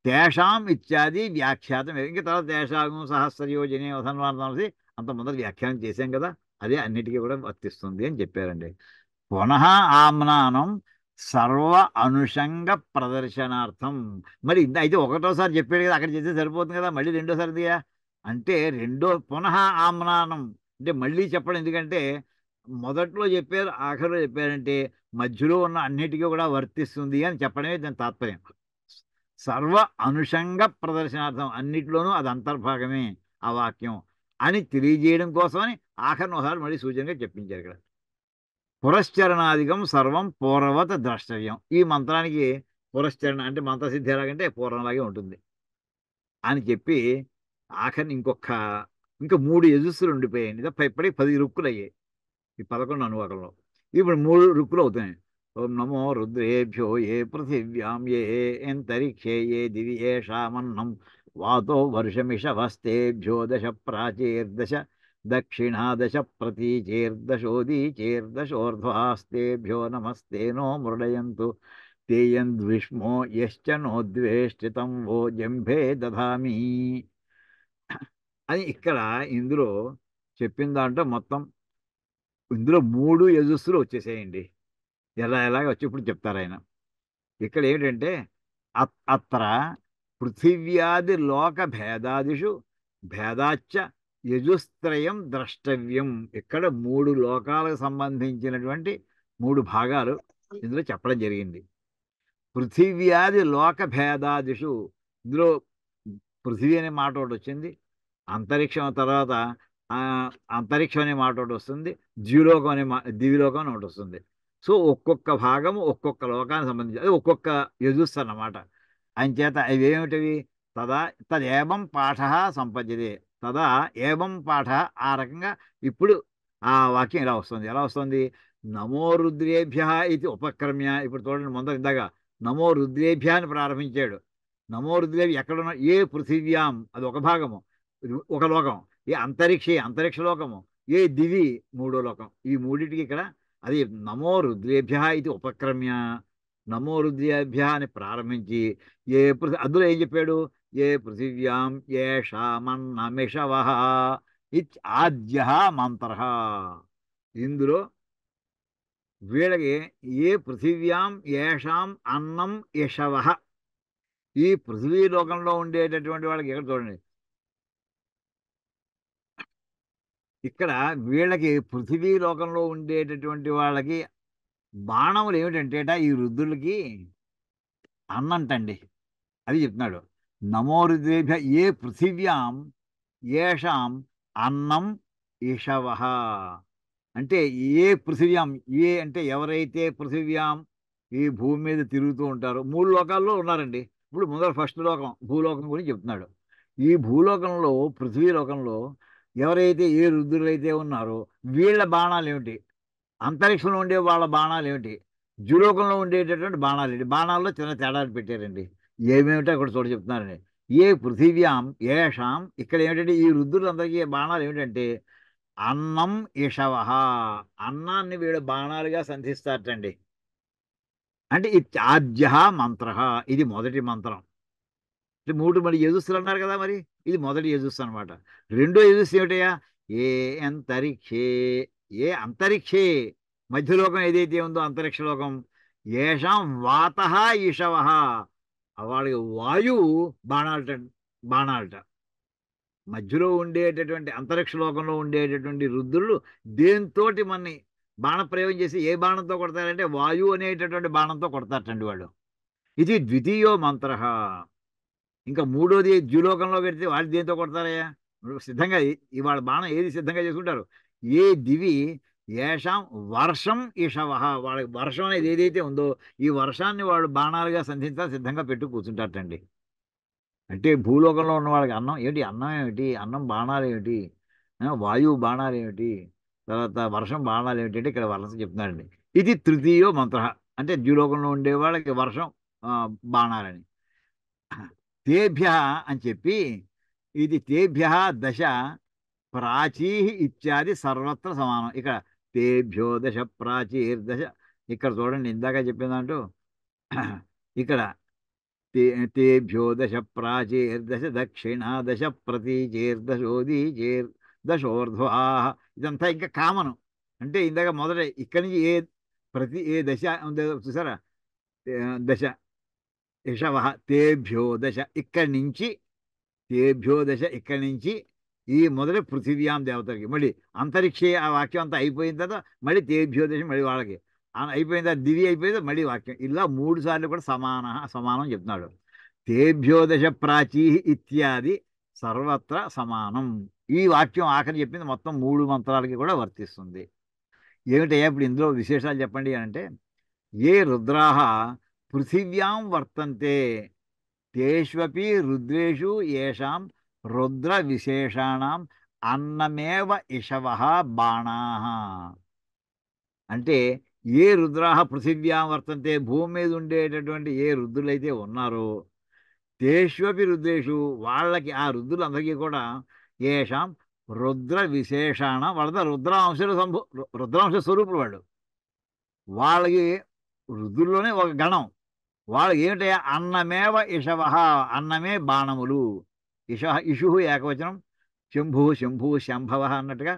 తేషాం ఇత్యాది వ్యాఖ్యాతం. ఇంకా తర్వాత తేషాగం సహస్రయోజనే వసన్వాసి అంత ముందర వ్యాఖ్యానం చేశాం కదా, అదే అన్నిటికీ కూడా వర్తిస్తుంది అని చెప్పారండి. పునః ఆమ్నానం సర్వ అనుషంగ ప్రదర్శనార్థం. మరి అయితే ఒకటోసారి చెప్పాడు కదా, అక్కడ చేస్తే సరిపోతుంది కదా, మళ్ళీ రెండోసారి ఎందుకయ్యా అంటే పునః ఆమ్నానం అంటే మళ్ళీ చెప్పడం ఎందుకంటే, మొదట్లో చెప్పారు ఆఖరిలో చెప్పారంటే మధ్యలో ఉన్న అన్నిటికీ కూడా వర్తిస్తుంది అని చెప్పడమే దాని తాత్పర్యం. సర్వ అనుషంగ ప్రదర్శనార్థం, అన్నిటిలోనూ అది అంతర్భాగమే ఆ వాక్యం అని తెలియజేయడం కోసమని ఆఖరిని ఒకసారి మళ్ళీ సూచనగా చెప్పించారు ఇక్కడ. పురశ్చరణాధికం సర్వం పూర్వవత్ ద్రష్టవ్యం. ఈ మంత్రానికి పురశ్చరణ అంటే మంత్రసిద్ధి ఎలాగంటే పూర్వంలాగే ఉంటుంది అని చెప్పి ఆఖరిని ఇంకా 3 యజస్సులు ఉండిపోయాయి. ఇప్పటికి 10 రుక్కులు అయ్యాయి ఈ 11 అనువాకంలో. ఇప్పుడు 3 రుక్కులు అవుతున్నాయి. ఓం నమో రుద్రేభ్యో ఏ పృథివ్యాం ఏ అంతరిక్షే ఏ దివి ఏషామన్నం వాతో వర్షమిషవస్తేభ్యో దశ ప్రాచీర్దశ దక్షిణాదశ ప్రతీచేర్దశోదీచేర్దశోర్ధ్వాస్తేభ్యో నమస్తేనో మృడయంతు తేయంద్విష్మో యశ్చ నోద్వేష్టితం వో జంభే దధామి అని ఇక్కడ ఇందులో చెప్పిన దాంట్లో మొత్తం ఇందులో 3 యజస్సులు వచ్చేసేయండి. ఎలాగ వచ్చి ఇప్పుడు చెప్తారు ఆయన. ఇక్కడ ఏంటంటే అత్ర పృథివ్యాది లోక భేదాదిషు భేదాచ్చ యజుస్త్రయం ద్రష్టవ్యం. ఇక్కడ 3 లోకాలకు సంబంధించినటువంటి 3 భాగాలు ఇందులో చెప్పడం జరిగింది. పృథివ్యాది లోక భేదాదిషు, ఇందులో పృథివీ అనే మాట ఒకటి వచ్చింది, అంతరిక్షం తర్వాత అంతరిక్షం అనే మాట ఒకటి వస్తుంది, ద్యులోకం అనే దివిలోకం అని ఒకటి వస్తుంది. సో ఒక్కొక్క భాగము ఒక్కొక్క లోకానికి సంబంధించి, అది ఒక్కొక్క యజుస్సు అన్నమాట. అంచేత అవి ఏమిటివి? తదేవం పాఠ సంపద్యతే. తదా ఏవం పాఠ, ఆ రకంగా ఇప్పుడు ఆ వాక్యం ఇలా వస్తుంది. ఎలా వస్తుంది? నమో రుద్రేభ్య ఇది ఉపక్రమ్య. ఇప్పుడు చూడండి, ముందర ఇందాక నమో రుద్రేభ్య అని ప్రారంభించాడు. నమో రుద్రేభ్య ఎక్కడున్నా? ఏ పృథివ్యాం, అది ఒక భాగము, ఒక లోకం. ఏ అంతరిక్ష లోకము. ఏ దివి, 3వ లోకం. ఈ మూడింటికి ఇక్కడ అది నమో రుద్రేభ్య ఇది ఉపక్రమ్య. నమో రుద్రేభ్య అని ప్రారంభించి అందులో ఏం చెప్పాడు? ఏ పృథివ్యాం ఏషామన్నమిషవ ఆద్య మంత్ర. ఇందులో వీళ్ళకి ఏ పృథివ్యాం ఏషాం అన్నం యశవ, ఈ పృథివీ లోకంలో ఉండేటటువంటి వాళ్ళకి ఇక్కడ చూడండి, ఇక్కడ వీళ్ళకి పృథివీ లోకంలో ఉండేటటువంటి వాళ్ళకి బాణములు ఏమిటంటేట ఈ రుద్రులకి అన్నంటండి. అది చెప్తున్నాడు. నమో రుద్రేభ్య ఏ పృథివ్యాం ఏషాం అన్నం ఇషవ అంటే ఏ పృథివ్యాం, ఏ అంటే ఎవరైతే పృథివ్యాం ఈ భూమి మీద తిరుగుతూ ఉంటారో 3 లోకాల్లో ఉన్నారండి. ఇప్పుడు ముందర ఫస్ట్ లోకం భూలోకం గురించి చెప్తున్నాడు. ఈ భూలోకంలో పృథివీ లోకంలో ఎవరైతే ఏ రుద్రులైతే ఉన్నారో వీళ్ళ బాణాలు ఏమిటి, అంతరిక్షంలో ఉండే వాళ్ళ బాణాలు ఏమిటి, ద్యులోకంలో ఉండేటటువంటి బాణాలు ఏంటి, బాణాల్లో చిన్న తేడాలు పెట్టారండి. ఏమేమిటో అక్కడ చూడ చెప్తున్నారండి. ఏ పృథివ్యాం ఏషాం, ఇక్కడ ఏమిటంటే ఈ రుద్రులందరికీ బాణాలు ఏమిటంటే అన్నం ఇషవ, అన్నాన్ని వీడు బాణాలుగా సంధిస్తారటండి. అంటే ఇది ఆద్య మంత్ర, ఇది మొదటి మంత్రం. 3 మరి యజుస్సులు అన్నారు కదా, మరి ఇది మొదటి యజుస్సు అనమాట. రెండో యజుస్సు ఏమిటయా? ఏ అంతరిక్షే, ఏ అంతరిక్షే, మధ్యలోకం ఏదైతే ఉందో అంతరిక్ష లోకం, ఏషాం వాత ఈషవ, వాళ్ళకి వాయువు బాణాలట. మధ్యలో ఉండేటటువంటి అంతరిక్ష లోకంలో ఉండేటటువంటి రుద్రులు దేంతోటి మనని బాణప్రయోగం చేసి ఏ బాణంతో కొడతారంటే వాయువు అనేటటువంటి బాణంతో కొడతారటండి వాళ్ళు. ఇది ద్వితీయో మంత్ర. ఇంకా 3వది ద్యులోకంలో పెడితే వాళ్ళు దేంతో కొడతారయ్యా? సిద్ధంగా ఇవాళ బాణం ఏది సిద్ధంగా చేసుకుంటారు? ఏ దివి ఏషాం వర్షం ఇషవ, వాళ్ళకి వర్షం అనేది ఏదైతే ఉందో ఈ వర్షాన్ని వాళ్ళు బాణాలుగా సంధించాలి సిద్ధంగా పెట్టి కూర్చుంటారటండి. అంటే భూలోకంలో ఉన్న వాళ్ళకి అన్నం ఏమిటి, అన్నం ఏమిటి, అన్నం బాణాలు ఏమిటి, వాయువు బాణాలు ఏమిటి, తర్వాత వర్షం బాణాలు ఏమిటి అంటే ఇక్కడ వర్షం చెప్తున్నారండి. ఇది తృతీయో మంత్ర, అంటే ద్యులోకంలో ఉండే వాళ్ళకి వర్షం బాణాలని. తేభ్య అని చెప్పి ఇది తేభ్య దశ ప్రాచీ ఇత్యాది సర్వత్ర సమానం. ఇక్కడ తేభ్యో దశ ప్రాచీర్దశ, ఇక్కడ చూడండి ఇందాక చెప్పిన దాంట్లో ఇక్కడ తేభ్యో దశ ప్రాచీర్దశ దక్షిణ దశ ప్రతీచేర్దశోదీచేర్ దశోర్ధ్వా, ఇదంతా ఇంకా కామను. అంటే ఇందాక మొదట ఇక్కడి నుంచి ఏ దశ ఉందో చూసారా, దశ యశవ తేభ్యో దశ ఇక్కడి నుంచి, తేభ్యో దశ ఇక్కడి నుంచి ఈ మొదటి పృథివ్యాం దేవతలకి, మళ్ళీ అంతరిక్షే ఆ వాక్యం అంతా అయిపోయిన తర్వాత మళ్ళీ తేభ్యో దశ మళ్ళీ వాళ్ళకి అయిపోయిన తర్వాత దివి అయిపోయింది మళ్ళీ వాక్యం, ఇలా 3 సార్లు కూడా సమానం చెప్తున్నాడు. తేభ్యో దశ ప్రాచీ ఇత్యాది సర్వత్ర సమానం. ఈ వాక్యం ఆఖరి చెప్పింది మొత్తం 3 మంత్రాలకి కూడా వర్తిస్తుంది. ఏమిటయ్యా ఇప్పుడు ఇందులో విశేషాలు చెప్పండి అని అంటే, ఏ రుద్రాహ పృథివ్యాం వర్తంతే తేష్వపి రుద్రేషు ఏషాం రుద్ర విశేషాణం అన్నమేవ ఇషవ బాణా. అంటే ఏ రుద్రాహ పృథివ్యాం వర్తంతే, భూమి మీద ఉండేటటువంటి ఏ రుద్రులైతే ఉన్నారో తేష్వపి రుద్రేషు, వాళ్ళకి ఆ రుద్రులందరికీ కూడా ఏషాం రుద్ర విశేషాణ, వాళ్ళ రుద్రాంశ స్వరూపులు వాళ్ళు. వాళ్ళకి రుద్రుల్లోనే ఒక గణం. వాళ్ళకి ఏమిటంటే అన్నమేవ ఇషవ, అన్నమే బాణములు. ఇషు ఏకవచనం, శంభు శంభవ అన్నట్టుగా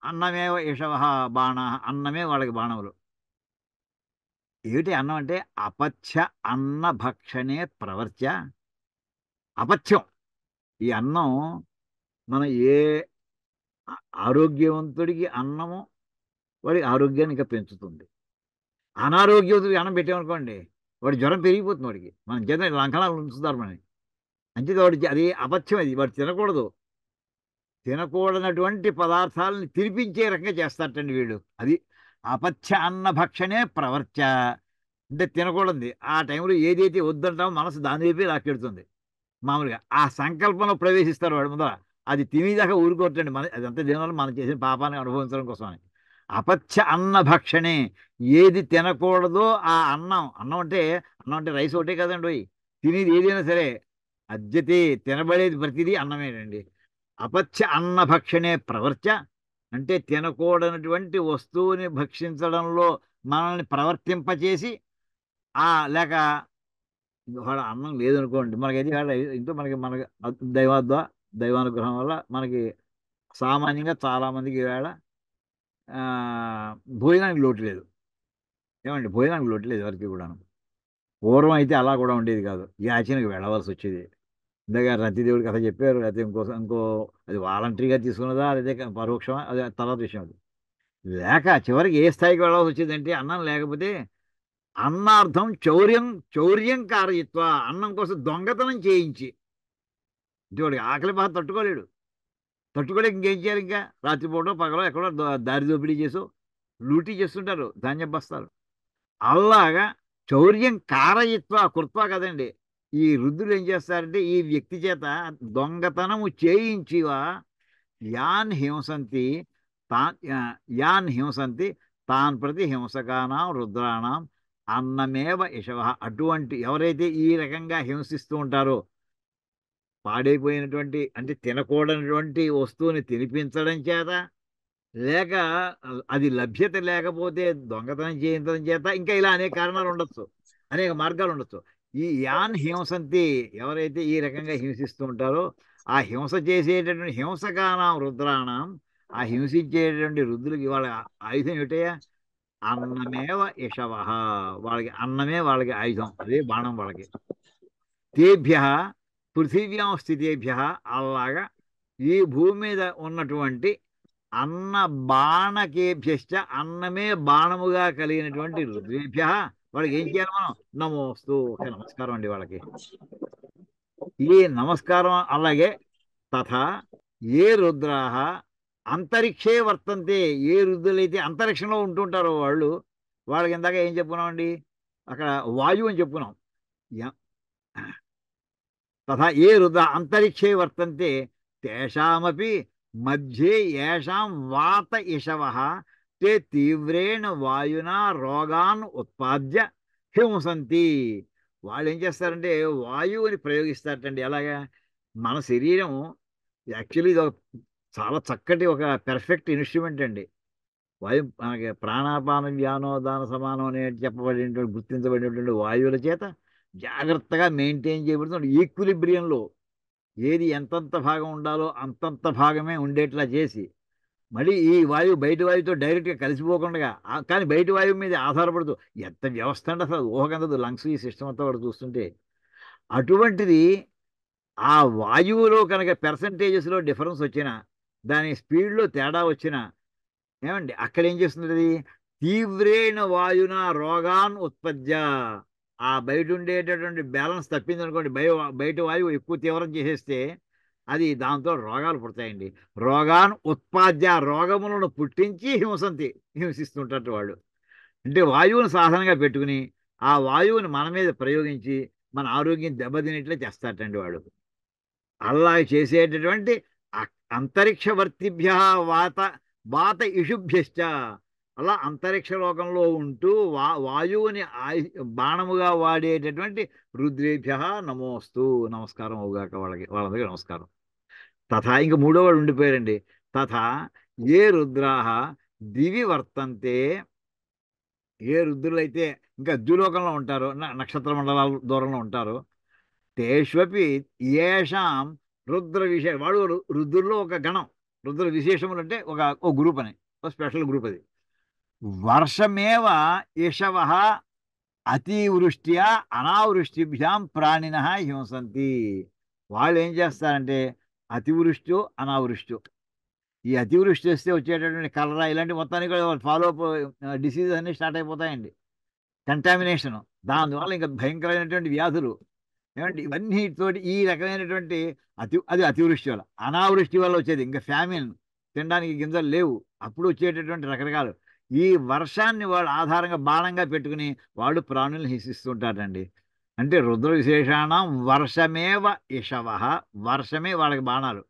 అన్నమేవ ఇషవ బాణ, అన్నమే వాళ్ళకి బాణములు. ఏమిటి అన్నం అంటే అపథ్య అన్న భక్షణే ప్రవర్త్య. అపథ్యం, ఈ అన్నం మన ఏ ఆరోగ్యవంతుడికి అన్నము వాడి ఆరోగ్యాన్ని ఇంకా పెంచుతుంది. అనారోగ్యవంతుడికి అన్నం పెట్టామనుకోండి వాడి జ్వరం పెరిగిపోతుంది, వాడికి మనం చేత లంకణాలు ఉంచుతారు మనని. అంచేది వాడికి అది అపథ్యం, అది వాడు తినకూడదు. తినకూడనటువంటి పదార్థాలను తినిపించే రకంగా చేస్తారటండి వీళ్ళు. అది అపథ్య అన్న భక్షణే ప్రవర్త్య, అంటే తినకూడదు. ఆ టైంలో ఏదైతే వద్దంటామో మనసు దాని వైపే లాక్కెడుతుంది. మామూలుగా ఆ సంకల్పంలో ప్రవేశిస్తారు వాడు ముందర. అది తినేదాకా ఊరుకోవచ్చండి, అదంతా దీనివల్ల మనం చేసిన పాపాన్ని అనుభవించడం కోసమని. అపథ్య అన్న భక్షణే, ఏది తినకూడదో ఆ అన్నం. అన్నం అంటే రైస్ ఒకటే కదండి, తినేది ఏదైనా సరే అద్యతే తినబడేది ప్రతిదీ అన్నమేనండి. అపథ్య అన్న భక్షణే ప్రవర్త్య, అంటే తినకూడనటువంటి వస్తువుని భక్షించడంలో మనల్ని ప్రవర్తింపచేసి, లేక వాళ్ళ అన్నం లేదనుకోండి మనకైతే ఇంట్లో మనకి దైవానుగ్రహం వల్ల మనకి సామాన్యంగా చాలా మందికి ఈవేళ ఆ, భోజనానికి లోటు లేదు. ఏమండి, భోజనానికి లోటు లేదు ఎవరికి కూడాను. పూర్వం అయితే అలా కూడా ఉండేది కాదు, యాచనకి వెళ్ళవలసి వచ్చేది. ఇందాక రతిదేవుడి కథ చెప్పారు, అయితే ఇంకో అది వాలంటరీగా తీసుకున్నదా లేదా పరోక్షమా, అది తర్వాత విషయం. అది లేక చివరికి ఏ స్థాయికి వెళ్ళవలసి వచ్చేదంటే అన్నం లేకపోతే అన్నార్థం చౌర్యం కారయిత్వ, అన్నం కోసం దొంగతనం చేయించి. అంటే వాడికి ఆకలి బాధ తట్టుకోలేక ఇంకేం చేయాలి, ఇంకా రాత్రిపూట పగలో ఎక్కడో దారి దోపిడీ చేసో లూటీ చేస్తుంటారు ధాన్యం బస్తాలు. అలాగా చౌర్యం కారయిత్వ కృత్వ కదండి. ఈ రుద్రులు ఏం చేస్తారంటే ఈ వ్యక్తి చేత దొంగతనము చేయించివా యాన్ తాన్ యాన్ హింసంతి తాన్ ప్రతి హింసకానాం రుద్రాణం అన్నమేవ ఇషవ. అటువంటి ఎవరైతే ఈ రకంగా హింసిస్తూ ఉంటారో, పాడైపోయినటువంటి అంటే తినకూడనటువంటి వస్తువుని తినిపించడం చేత, లేక అది లభ్యత లేకపోతే దొంగతనం చేయించడం చేత, ఇంకా ఇలా అనేక కారణాలు ఉండొచ్చు, అనేక మార్గాలు ఉండొచ్చు. ఈ యాన్ హింసంతి, ఎవరైతే ఈ రకంగా హింసిస్తూ ఉంటారో ఆ హింస చేసేటటువంటి హింసకానాం రుద్రాణం, ఆ హింసించేటువంటి రుద్రులకి వాళ్ళ ఆయుధం ఏమిటయ్యా, అన్నమేవ ఇషవ. వాళ్ళకి అన్నమే వాళ్ళకి ఆయుధం, అదే బాణం వాళ్ళకి. తేభ్య పృథివ్యాం స్థితేభ్య, అలాగా ఈ భూమి మీద ఉన్నటువంటి అన్న బాణకేభ్యశ్చ, అన్నమే బాణముగా కలిగినటువంటి రుద్రేభ్య, వాళ్ళకి ఏం చేయాలి మనం, నమోస్తు, ఓకే నమస్కారం అండి వాళ్ళకి. ఈ నమస్కారం అలాగే తథా ఏ రుద్రాహ అంతరిక్షే వర్తంతే. ఏ రుద్రులైతే అంతరిక్షంలో ఉంటుంటారో వాళ్ళు, వాళ్ళకి ఇందాక ఏం చెప్పుకున్నామండి, అక్కడ వాయువు అని చెప్పుకున్నాం. య- తథా ఏ రుద్ర అంతరిక్షే వర్తంతే తేషామపి మధ్యే ఏషాం వాత ఇషవః తే తీవ్రేణ వాయునా రోగాన్ ఉత్పాద్య హింసంతి. వాళ్ళు ఏం చేస్తారంటే వాయువుని ప్రయోగిస్తారటండి. ఎలాగా? మన శరీరం యాక్చువల్లీ ఇది ఒక చాలా చక్కటి ఒక పెర్ఫెక్ట్ ఇన్స్ట్రుమెంట్ అండి. వాయు మనకి ప్రాణాపాన వ్యానోదాన సమానం అనే చెప్పబడినటువంటి గుర్తించబడినటువంటి వాయువుల చేత జాగ్రత్తగా మెయింటైన్ చేయబడుతుంది ఈక్విలిబ్రియంలో. ఏది ఎంతంత భాగం ఉండాలో అంతంత భాగమే ఉండేట్లా చేసి, మళ్ళీ ఈ వాయువు బయట వాయువుతో డైరెక్ట్గా కలిసిపోకుండా కానీ బయట వాయువు మీద ఆధారపడుతూ ఎంత వ్యవస్థ అండి అసలు ఊహకందదు. లంగ్స్ ఈ సిస్టమ్ అంతా కూడా చూస్తుంటే అటువంటిది. ఆ వాయువులో కనుక పెర్సంటేజెస్లో డిఫరెన్స్ వచ్చినా, దాని స్పీడ్లో తేడా వచ్చినా, ఏమండి అక్కడ ఏం చేస్తుంది అది? తీవ్రేణ వాయున రోగాన్ ఉత్పత్య. ఆ బయట ఉండేటటువంటి బ్యాలెన్స్ తప్పింది అనుకోండి, బయట వాయువు ఎక్కువ తీవ్రం చేసేస్తే అది దాంతో రోగాలు పుడతాయండి. రోగాన్ ఉత్పాద్య, రోగములను పుట్టించి హింసిస్తుంటారు వాళ్ళు. అంటే వాయువును సాధనంగా పెట్టుకుని ఆ వాయువుని మన మీద ప్రయోగించి మన ఆరోగ్యం దెబ్బతినేట్లే చేస్తారటండి వాడు. అలా చేసేటటువంటి అంతరిక్షవర్తిభ్య వాత వాత ఇషుభ్యశ్చ. అలా అంతరిక్ష లోకంలో ఉంటూ వాయువుని బాణముగా వాడేటటువంటి రుద్రేభ్య నమోస్తు. నమస్కారం అవుగాక వాళ్ళకి, వాళ్ళ దగ్గర నమస్కారం. తథా ఇంక మూడో వాడు ఉండిపోయారండి. తథా ఏ రుద్రాహ దివి వర్తంతే. ఏ రుద్రులైతే ఇంకా ద్యులోకంలో ఉంటారో, నక్షత్ర మండలాల దూరంలో ఉంటారో, తేష్వపి ఏషాం రుద్ర విశేష. వాడు రుద్రుల్లో ఒక గణం. రుద్ర విశేషములు అంటే ఒక గ్రూప్ అని, ఒక స్పెషల్ గ్రూప్ అది. వర్షమేవ ఇషవ అతివృష్ట్యా అనావృష్టిభ్యాం ప్రాణిన హింసంతి. వాళ్ళు ఏం చేస్తారంటే అతివృష్టి అనావృష్టి, ఈ అతివృష్టి వస్తే వచ్చేటటువంటి కలరా ఇలాంటి మొత్తానికి ఫాలో అప్ డిసీజెస్ అన్ని స్టార్ట్ అయిపోతాయండి. కంటామినేషన్, దానివల్ల ఇంకా భయంకరమైనటువంటి వ్యాధులు. ఏమంటే ఇవన్నీతోటి ఈ రకమైనటువంటి అది అతివృష్టి వల్ల. అనావృష్టి వల్ల వచ్చేది ఇంకా ఫ్యామిన్, తినడానికి గింజలు లేవు, అప్పుడు వచ్చేటటువంటి రకరకాలు. ఈ వర్షాన్ని వాళ్ళు ఆధారంగా బాణంగా పెట్టుకుని వాళ్ళు ప్రాణుల్ని హింసిస్తుంటారండి. అంటే రుద్ర విశేషాణం వర్షమేవ ఇషవ. వర్షమే వాళ్ళకి బాణాలు.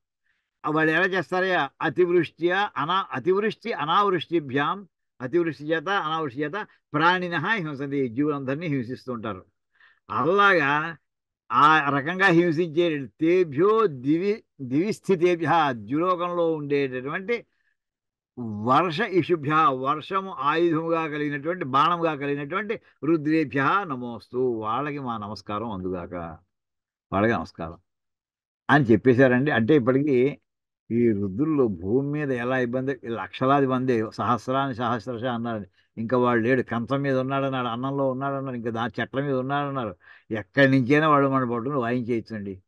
వాళ్ళు ఎలా చేస్తారో అతివృష్టి అనావృష్టిభ్యాం, అతివృష్టి చేత అనావృష్టి చేత ప్రాణిన హింసది, జీవులందరినీ హింసిస్తుంటారు. అలాగా ఆ రకంగా హింసించే తేభ్యో దివిస్థితేభ్య, ద్యులోకంలో ఉండేటటువంటి వర్ష ఇషుభ్య, వర్షము ఆయుధముగా కలిగినటువంటి బాణముగా కలిగినటువంటి రుద్రేభ్య నమోస్తు. వాళ్ళకి మా నమస్కారం అందుగాక, వాళ్ళకి నమస్కారం అని చెప్పేశారండి. అంటే ఇప్పటికీ ఈ రుద్రులు భూమి మీద ఎలా ఇబ్బంది, లక్షలాది మంది, సహస్రాన్ని సహస్రశ అన్నారు. ఇంకా వాడు లేడు, కంచం మీద ఉన్నాడన్నాడు, అన్నంలో ఉన్నాడన్నారు, ఇంకా చెట్ల మీద ఉన్నాడన్నారు. ఎక్కడి నుంచైనా వాడు మన పట్టుకుని వాయించేయచ్చండి.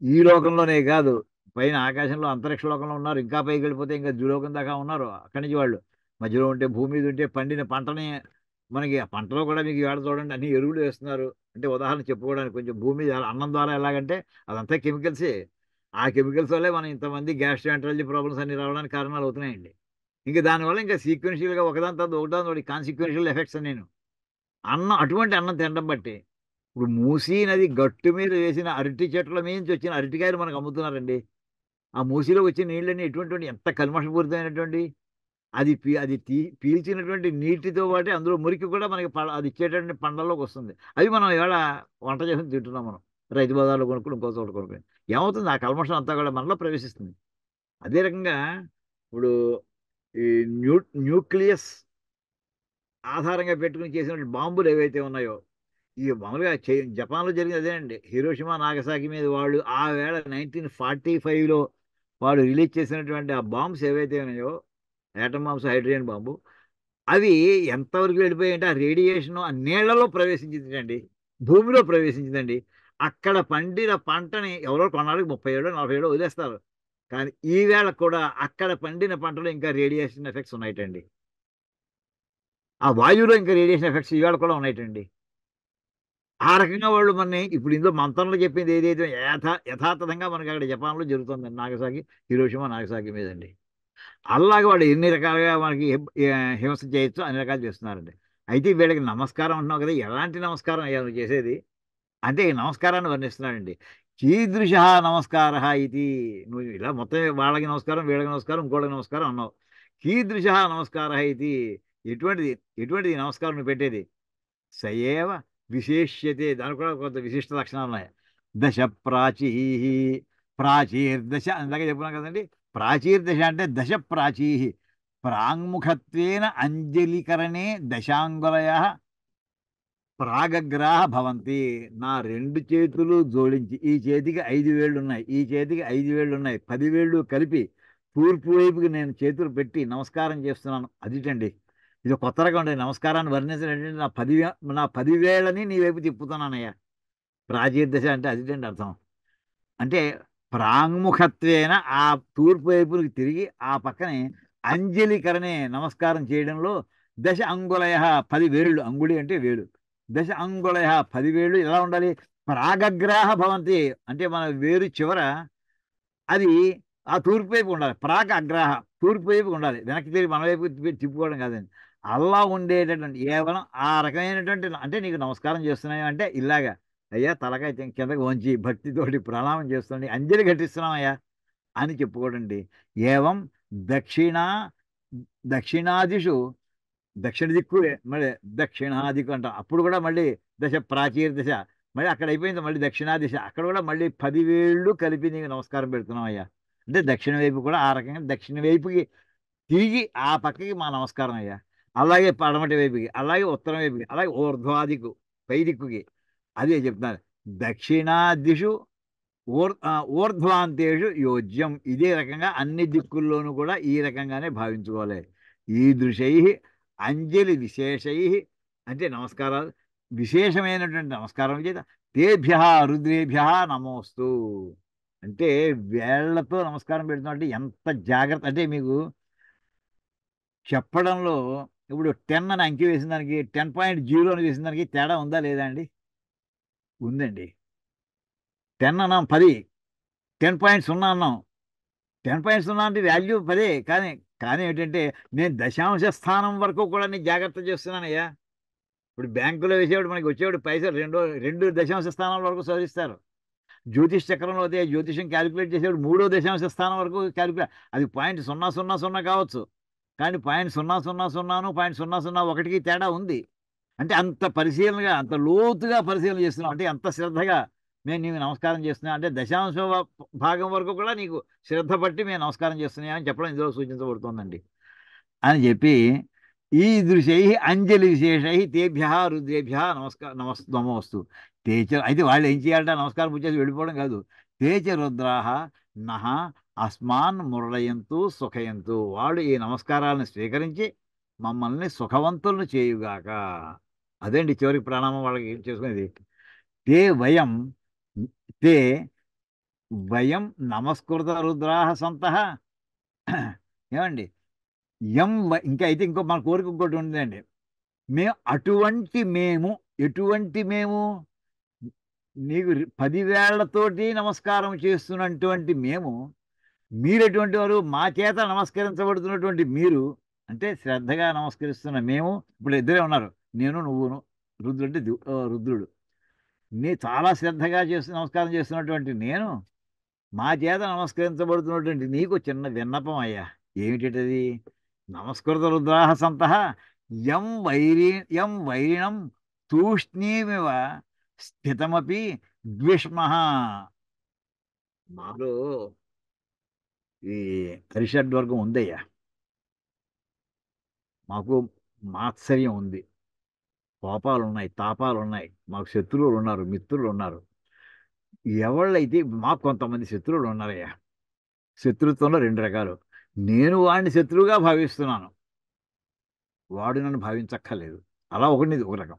ఈ లోకంలోనే కాదు, పైన ఆకాశంలో అంతరిక్ష లోకంలో ఉన్నారు. ఇంకా పైకి వెళ్ళిపోతే ఇంకా ద్యులోకం దాకా ఉన్నారు. అక్కడి నుంచి వాళ్ళు మధ్యలో ఉంటే, భూమి మీద ఉంటే పండిన పంటని మనకి ఆ పంటలో కూడా మీకు ఏడ చూడండి అన్ని ఎరువులు వేస్తున్నారు. అంటే ఉదాహరణ చెప్పుకోవడానికి, కొంచెం భూమి మీద అన్నం ద్వారా ఎలాగంటే అదంతా కెమికల్సే. ఆ కెమికల్స్ వల్లే మనం ఇంతమంది గ్యాస్ట్రోఎంటరాలజీ ప్రాబ్లమ్స్ అన్ని రావడానికి కారణాలు అవుతున్నాయండి. ఇంకా దానివల్ల ఇంకా సీక్వెన్షియల్గా ఒకదాని తర్వాత ఒకదాని కాన్సిక్వెన్షియల్ ఎఫెక్ట్స్ నేను అన్నం, అటువంటి అన్నం తినడం బట్టి. ఇప్పుడు మూసీ నది గట్టు మీద వేసిన అరటి చెట్ల మీద నుంచి వచ్చిన అరటికాయలు మనకు అమ్ముతున్నారండి. ఆ మూసీలో వచ్చిన నీళ్ళని ఎటువంటి ఎంత కల్మషపూరితమైనటువంటి, అది పీల్చినటువంటి నీటితో పాటు అందులో మురికి కూడా మనకి అది ఇచ్చేటటువంటి పంటల్లోకి వస్తుంది. అవి మనం ఇవాళ వంట చేసుకుని తింటున్నాం మనం, రైతు బజార్లో కొనుక్కుని ఇంకో చోట కొనుక్కుని. ఏమవుతుంది? ఆ కల్మషం అంతా కూడా మనలో ప్రవేశిస్తుంది. అదే రకంగా ఇప్పుడు ఈ న్యూక్లియస్ ఆధారంగా పెట్టుకుని చేసినటువంటి బాంబులు ఏవైతే ఉన్నాయో, ఈ మామూలుగా జపాన్లో జరిగింది అదేనండి. హిరోషిమా నాగసాకి మీద వాళ్ళు ఆ వేళ 1945లో వాళ్ళు రిలీజ్ చేసినటువంటి ఆ బాంబ్స్ ఏవైతే ఉన్నాయో, యాటమ్ బాంబ్స్, హైడ్రోజన్ బాంబు, అవి ఎంతవరకు వెళ్ళిపోయాయంటే ఆ రేడియేషన్ ఆ నీళ్లలో ప్రవేశించిందండి, భూమిలో ప్రవేశించిందండి. అక్కడ పండిన పంటని ఎవరో కొన్నాళ్ళకి 30 ఏళ్ళు 40 ఏళ్ళు వదిలేస్తారు. కానీ ఈ వేళ కూడా అక్కడ పండిన పంటలో ఇంకా రేడియేషన్ ఎఫెక్ట్స్ ఉన్నాయటండి. ఆ వాయువులో ఇంకా రేడియేషన్ ఎఫెక్ట్స్ ఈవేళ కూడా ఉన్నాయటండి. ఆ రకంగా వాళ్ళు మనని ఇప్పుడు ఇందులో మంత్రంలో చెప్పింది ఏదైతే యథాతథంగా మనకి అక్కడ జపాన్లో జరుగుతుంది, నాగసాకి, హిరోషిమా నాగసాకి మీదండి. అలాగే వాడు ఎన్ని రకాలుగా మనకి హింస చేయొచ్చు అన్ని రకాలు చేస్తున్నారండి. అయితే వీళ్ళకి నమస్కారం అంటున్నావు కదా, ఎలాంటి నమస్కారం అయ్యా నువ్వు చేసేది అంటే ఈ నమస్కారాన్ని వర్ణిస్తున్నాడండి. కీదృశ నమస్కార ఇది. నువ్వు ఇలా మొత్తం వాళ్ళకి నమస్కారం, వీళ్ళకి నమస్కారం, ఇంకోళ్ళకి నమస్కారం అన్నావు. కీదృశ నమస్కార ఇది. ఎటువంటిది ఎటువంటిది ఈ నమస్కారం నువ్వు పెట్టేది? సయేవ విశేష్యతే. దానికి కూడా కొంత విశిష్ట లక్షణాలు ఉన్నాయి. దశ ప్రాచీ. ప్రాచీర్దశ అందాక చెప్పుకున్నాం కదండి. ప్రాచీర్దశ అంటే దశ ప్రాచీ. ప్రాంగ్ముఖత్వేన అంజలికరణే దశాంగులయ ప్రాగగ్రాహ భవంతి. నా రెండు చేతులు జోడించి ఈ చేతికి 5 వేళ్ళు ఉన్నాయి, ఈ చేతికి 5 వేళ్ళు ఉన్నాయి, 10 వేళ్ళు కలిపి తూర్పు వైపుకి నేను చేతులు పెట్టి నమస్కారం చేస్తున్నాను. అదిటండి. ఇది కొత్త రకం అండి. నమస్కారాన్ని వర్ణించడం నా 10 వేళ్ళని నీ వైపు తిప్పుతున్నానయ్యా. ప్రాచీర్దశ అంటే అదిటండి అర్థం. అంటే ప్రాంగ్ముఖత్వేన ఆ తూర్పు వైపునికి తిరిగి ఆ పక్కనే అంజలికరణే నమస్కారం చేయడంలో దశ అంగుళయ 10 వేళ్ళు. అంగుళి అంటే వేలు. దశ అంగుళయ 10 వేళ్ళు ఎలా ఉండాలి? ప్రాగగ్రాహ భవంతి. అంటే మన వేరు చివర అది ఆ తూర్పు వైపు ఉండాలి. ప్రాక్ అగ్రహ తూర్పు వైపు ఉండాలి. వెనక్కి తిరిగి మన వైపు తిప్పుకోవడం కాదండి. అలా ఉండేటటువంటి కేవలం ఆ రకమైనటువంటి అంటే నీకు నమస్కారం చేస్తున్నాయి అంటే ఇలాగా అయ్యా తలకాయ కిందకి వంచి భక్తితోటి ప్రణామం చేస్తుంది, అంజలి ఘటిస్తున్నామయ్యా అని చెప్పుకోడండి. ఏవం దక్షిణ దక్షిణాదిషు దక్షిణ దిక్కు మళ్ళీ దక్షిణాదిక్కు అంటాం. అప్పుడు కూడా మళ్ళీ దశ ప్రాచీర దశ మళ్ళీ అక్కడ అయిపోయింది. మళ్ళీ దక్షిణా దిశ అక్కడ కూడా మళ్ళీ 10 వేళ్ళు కలిపి నీకు నమస్కారం పెడుతున్నాం అయ్యా. అంటే దక్షిణ వైపు కూడా ఆ రకంగా దక్షిణ వైపుకి తిరిగి ఆ పక్కకి మా నమస్కారం అయ్యా. అలాగే పడమటి వైపుకి, అలాగే ఉత్తరం వైపుకి, అలాగే ఊర్ధ్వాదికు పై దిక్కుకి. అదే చెప్తున్నారు. దక్షిణా దిశు ఊర్ధ్వాంతేషు యోజ్యం. ఇదే రకంగా అన్ని దిక్కుల్లోనూ కూడా ఈ రకంగానే భావించుకోవాలి. ఈదృశై అంజలి విశేషై అంటే నమస్కారాలు విశేషమైనటువంటి నమస్కారం చేత తేభ్య రుద్రేభ్య నమోస్తు. అంటే వేళ్లతో నమస్కారం పెడుతున్నా అంటే ఎంత జాగ్రత్త అంటే మీకు చెప్పడంలో ఇప్పుడు 10 అని అంకి వేసిన దానికి 10.0 అని వేసిన దానికి తేడా ఉందా లేదా అండి? ఉందండి. 10 అన్నాం 10, 10.0 అన్నాం. 10.0 అంటే వాల్యూ 10 కానీ కానీ ఏంటంటే నేను దశాంశ స్థానం వరకు కూడా నేను జాగ్రత్త చేస్తున్నానయ్యా. ఇప్పుడు బ్యాంకులో వేసేవాడు మనకి వచ్చేవాడు పైసలు రెండు దశాంశ స్థానాల వరకు శోధిస్తారు. జ్యోతిష్ చక్రంలో అదే జ్యోతిషం క్యాలిక్యులేట్ చేసేవాడు 3వ దశాంశ స్థానం వరకు క్యాలిక్యులేట్. అది 0.000 కావచ్చు, కానీ 0.000 0.001కి తేడా ఉంది. అంటే అంత పరిశీలనగా అంత లోతుగా పరిశీలన చేస్తున్నాం. అంటే అంత శ్రద్ధగా మేము నీకు నమస్కారం చేస్తున్నా అంటే దశాంశ భాగం వరకు కూడా నీకు శ్రద్ధ పట్టి మేము నమస్కారం చేస్తున్నాం అని చెప్పడం ఇందులో సూచించబడుతోందండి. అని చెప్పి ఈ దృశై అంజలి విశేషై తేభ్య రుద్రేభ్య నమోస్తు. తేచ అయితే వాళ్ళు ఏం చేయాలంటే నమస్కారం పూచేసి వెళ్ళిపోవడం కాదు. తేచ రుద్రాహ నహ అస్మాన్ మురళయంతు సుఖయంతు. వాళ్ళు ఈ నమస్కారాలను స్వీకరించి మమ్మల్ని సుఖవంతులను చేయుగాక. అదేండి చివరికి ప్రణామం వాళ్ళకి చేసుకునేది. తే వయం తే వయం నమస్కృత రుద్రాహ సంతః. ఏమండి ఇంకా అయితే ఇంకో మన కోరిక ఇంకోటి ఉందండి. మేము ఎటువంటి మేము నీకు 10 వేళ్లతోటి నమస్కారం చేస్తున్నటువంటి మేము మీరెటువంటి వారు? మా చేత నమస్కరించబడుతున్నటువంటి మీరు అంటే శ్రద్ధగా నమస్కరిస్తున్న మేము. ఇప్పుడు ఇద్దరే ఉన్నారు, నేను నువ్వును. రుద్రుడు అంటే రుద్రుడు. చాలా శ్రద్ధగా నమస్కారం చేస్తున్నటువంటి నేను మా చేత నమస్కరించబడుతున్నటువంటి నీకు చిన్న విన్నపం అయ్యా. ఏమిటది? నమస్కృత రుద్రాహ సంతః యం వైరిణం తూష్ణీమివ స్థితమపి ద్విష్మ. మాలో ఈ అరిషడ్వర్గం ఉందయ్యా. మాకు మాత్సర్యం ఉంది, కోపాలు ఉన్నాయి, తాపాలు ఉన్నాయి. మాకు శత్రువులు ఉన్నారు, మిత్రులు ఉన్నారు. ఎవళ్ళైతే మాకు కొంతమంది శత్రువులు ఉన్నారయ్యా. శత్రుత్వంలో 2 రకాలు. నేను వాడిని శత్రువుగా భావిస్తున్నాను, వాడు నన్ను భావించక్కర్లేదు. అలా ఒక రకం.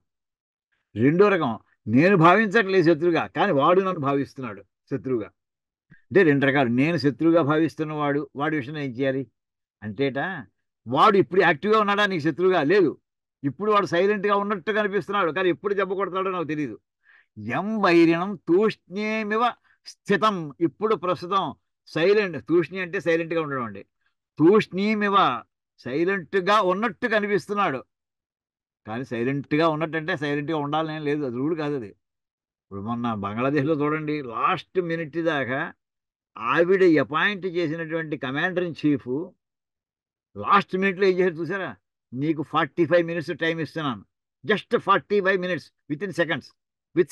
రెండో రకం, నేను భావించట్లేదు శత్రువుగా, కానీ వాడు నన్ను భావిస్తున్నాడు శత్రువుగా. అంటే 2 రకాలు. నేను శత్రువుగా భావిస్తున్నవాడు వాడి విషయంలో ఏం చేయాలి అంటేట, వాడు ఇప్పుడు యాక్టివ్గా ఉన్నాడా నీకు శత్రువుగా? లేదు. ఇప్పుడు వాడు సైలెంట్గా ఉన్నట్టు కనిపిస్తున్నాడు, కానీ ఎప్పుడు దెబ్బ కొడతాడో నాకు తెలియదు. యం వైరిణం తూష్ణీమివ స్థితం. ఇప్పుడు ప్రస్తుతం సైలెంట్. తూష్ణి అంటే సైలెంట్గా ఉండడం అండి. తూష్ణీమివ సైలెంట్గా ఉన్నట్టు కనిపిస్తున్నాడు. కానీ సైలెంట్గా ఉన్నట్టంటే సైలెంట్గా ఉండాలని లేదు, అది రూల్ కాదు అది. ఇప్పుడు మొన్న బంగ్లాదేశ్లో చూడండి, లాస్ట్ మినిట్ దాకా ఆవిడ అపాయింట్ చేసినటువంటి కమాండర్ ఇన్ చీఫ్ లాస్ట్ మినిట్లో ఏం చేశారు చూసారా? నీకు 45 మినిట్స్ టైం ఇస్తున్నాను, just 45 minutes, with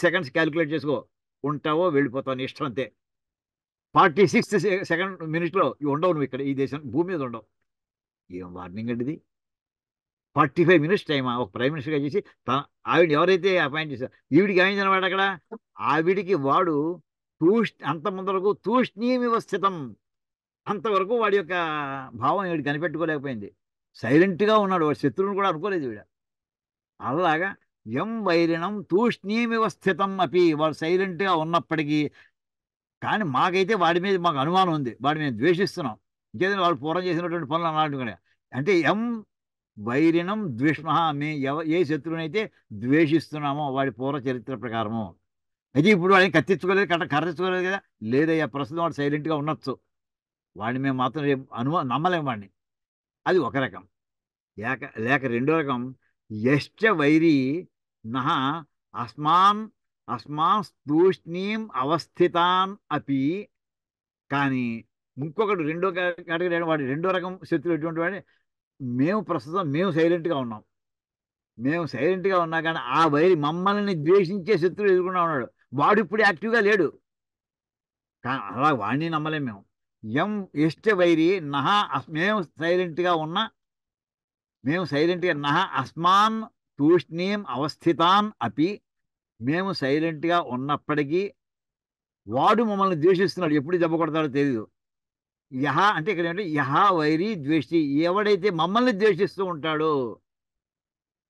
seconds calculate చేసుకో, ఉంటావో వెళ్ళిపోతావు నీ ఇష్టం అంతే. 46 సెకండ్ మినిట్లో ఇవి ఉండవు, నువ్వు ఇక్కడ ఈ దేశం భూమి మీద ఉండవు. ఏం వార్నింగ్ అండి ఇది? 45 మినిట్స్ టైమా ఒక ప్రైమ్ మినిస్టర్గా చేసి ఆవిడ ఎవరైతే అపాయింట్ చేశారు, ఈవిడికి ఏమైంది అనమాట అక్కడ? ఆవిడికి వాడు అంత ముందరకు తూష్ణీమివ స్థితం, అంతవరకు వాడి యొక్క భావం ఈవిడ కనిపెట్టుకోలేకపోయింది. సైలెంట్గా ఉన్నాడు, వాడు శత్రువుని కూడా అనుకోలేదు ఈవిడ. అలాగా ఎం వైరిణం తూష్ణీమివ స్థితం అపి, వాడు సైలెంట్గా ఉన్నప్పటికీ. కానీ మాకైతే వాడి మీద మాకు అనుమానం ఉంది, వాడి మేము ద్వేషిస్తున్నాం. ఇంకేదైనా వాళ్ళు పూర్వం చేసినటువంటి పనులు అలాంటివి. అంటే ఎం వైరిణం ద్వేష్మ, మేము ఏ శత్రువునైతే ద్వేషిస్తున్నామో వాడి పూర్వ చరిత్ర ప్రకారము. అయితే ఇప్పుడు వాడిని కత్తించుకోలేదు, కర్రెచ్చుకోలేదు కదా, లేదయ్యా ప్రస్తుతం వాడు సైలెంట్గా ఉండొచ్చు, వాడిని మేము మాత్రం రేపు నమ్మలేము వాడిని. అది ఒక రకం. లేక రెండో రకం, యశ్చ వైరి నహ అస్మాన్ అస్మాన్ తూష్ణీం అవస్థితాన్ అపి. కానీ ఇంకొకటి రెండో కేటగిరీ వాడి రెండో రకం శత్రువు ఎటువంటి వాడి, మేము సైలెంట్గా ఉన్నాం, మేము సైలెంట్గా ఉన్నా కానీ ఆ వైరి మమ్మల్ని ద్వేషించే శత్రువు ఎదుర్కొన్నా ఉన్నాడు, వాడు ఇప్పుడు యాక్టివ్గా లేడు. అలా వాడిని నమ్మలేం మేము. ఎం ఎష్ట వైరి నహ మేము సైలెంట్గా నహ అస్మాన్ తూష్ణీం అవస్థితాన్ అపి, మేము సైలెంట్గా ఉన్నప్పటికీ వాడు మమ్మల్ని ద్వేషిస్తున్నాడు, ఎప్పుడు దెబ్బ కొడతాడో తెలియదు. యహ అంటే ఇక్కడ ఏంటంటే యహ వైరి ద్వేషి, ఎవడైతే మమ్మల్ని ద్వేషిస్తూ ఉంటాడో.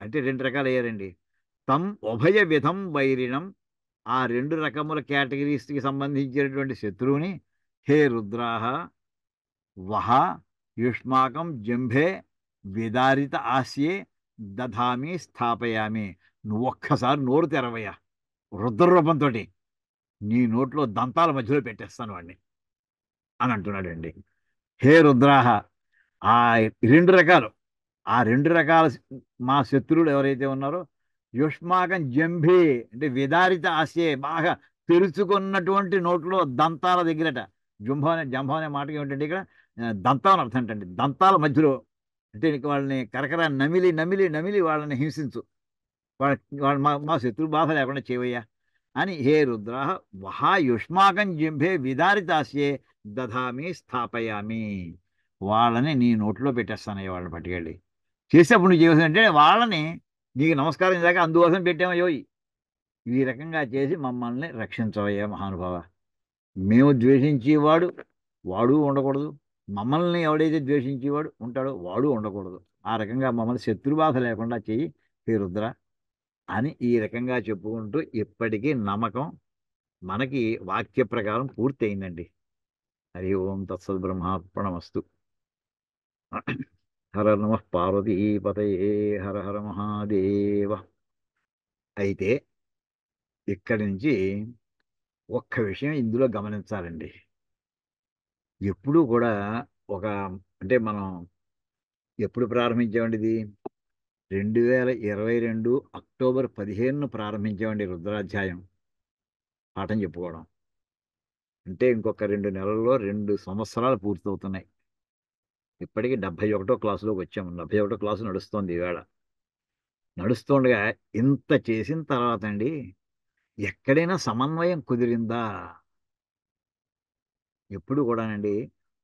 అంటే రెండు రకాలు అయ్యారండి. తం ఉభయ విధం వైరిణం, ఆ రెండు రకముల కేటగిరీస్కి సంబంధించినటువంటి శత్రువుని, హే రుద్రాహ వహ యుష్మాకం జంభే విదారిత ఆస్యే దధామి స్థాపయామి. నువ్వు ఒక్కసారి నోరు తెరవయ్యా, రుద్రరూపంతో నీ నోట్లో దంతాల మధ్యలో పెట్టేస్తాను వాడిని అని అంటున్నాడండి. హే రుద్రాహ, ఆ రెండు రకాల మా శత్రువులు ఎవరైతే ఉన్నారో, యుష్మాకం జంభే అంటే విదారిత ఆశే, బాగా తెరుచుకున్నటువంటి నోట్లో దంతాల దగ్గరట. జంభం అనే మాటకి ఏమిటంటే ఇక్కడ దంతం అర్థం ఏంటండి, దంతాల మధ్యలో. అంటే వాళ్ళని కరకర నమిలి నమిలి నమిలి వాళ్ళని హింసించు, వాళ్ళ మా శత్రు బాధ లేకుండా చేయవయ్యా అని. హే రుద్ర వహా యుష్మాకం జింభే విదారితాస్యే దధామి స్థాపయామి, వాళ్ళని నీ నోట్లో పెట్టేస్తానయ్య, వాళ్ళని పట్టుకెళ్ళి. చేసేప్పుడు నువ్వు చేయవలసింది అంటే వాళ్ళని నీకు నమస్కారం దాకా అందుకోసం పెట్టామయ్యో. ఈ రకంగా చేసి మమ్మల్ని రక్షించవయ్యా మహానుభావ. మేము ద్వేషించేవాడు వాడు ఉండకూడదు, మమ్మల్ని ఎవడైతే ద్వేషించేవాడు ఉంటాడో వాడు ఉండకూడదు. ఆ రకంగా మమ్మల్ని శత్రుబాధ లేకుండా చెయ్యి హే రుద్ర అని ఈ రకంగా చెప్పుకుంటూ ఇప్పటికీ నమ్మకం మనకి వాక్య ప్రకారం పూర్తి అయిందండి. హరి ఓం తత్సద్ బ్రహ్మార్పణమస్తు. హర నమ పార్వతీపతయే హర హర మహాదేవ. అయితే ఇక్కడి నుంచి ఒక్క విషయం ఇందులో గమనించాలండి. ఎప్పుడూ కూడా ఒక అంటే మనం ఎప్పుడు ప్రారంభించామండి ఇది? 2022 అక్టోబర్ 15 ప్రారంభించామండి రుద్రాధ్యాయం పాఠం చెప్పుకోవడం. అంటే ఇంకొక 2 నెలల్లో 2 సంవత్సరాలు పూర్తవుతున్నాయి. ఇప్పటికీ 71వ క్లాసులోకి వచ్చాము. 71వ క్లాసు నడుస్తోంది ఈవేళ. నడుస్తుండగా ఇంత చేసిన తర్వాత అండి, ఎక్కడైనా సమన్వయం కుదిరిందా? ఎప్పుడు కూడానండి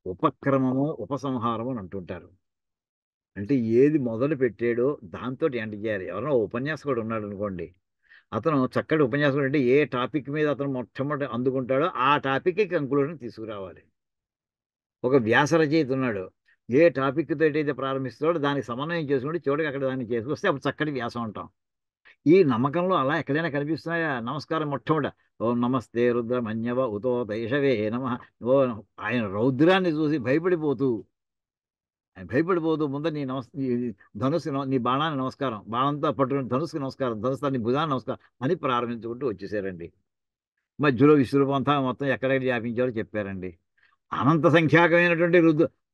ఉపక్రమము ఉపసంహారము అని అంటుంటారు. అంటే ఏది మొదలు పెట్టాడో దాంతో ఎండ్ చేయాలి. ఎవరైనా ఉపన్యాసకుడు ఉన్నాడు అనుకోండి, అతను చక్కటి ఉపన్యాసకుడు అంటే ఏ టాపిక్ మీద అతను మొట్టమొదటి అందుకుంటాడో ఆ టాపిక్కి కంక్లూజన్ తీసుకురావాలి. ఒక వ్యాస రచయిత ఉన్నాడు, ఏ టాపిక్ తోటి అయితే ప్రారంభిస్తాడో దానికి సమన్వయం చేసుకుంటే చివరికి అక్కడ దాన్ని చేసుకొస్తే అప్పుడు చక్కటి వ్యాసం అంటాం. ఈ నమ్మకంలో అలా ఎక్కడైనా కనిపిస్తున్నాయా? నమస్కారం మొట్టమొదట ఓం నమస్తే రుద్ర మన్యవ ఉతో దైషవే నమ. ఓ ఆయన రౌద్రాన్ని చూసి భయపడిపోతూ ముందర నీ ధనుసు నీ బాణాన్ని నమస్కారం, బాణంతో పట్టుకుని ధనుసుకి నమస్కారం, ధనుసు నీ భుజాన్ని నమస్కారం అని ప్రారంభించుకుంటూ వచ్చేసారండి. మధ్యలో విశ్వరూపంతా మొత్తం ఎక్కడెక్కడ వ్యాపించారో చెప్పారండి. అనంత సంఖ్యాకమైనటువంటి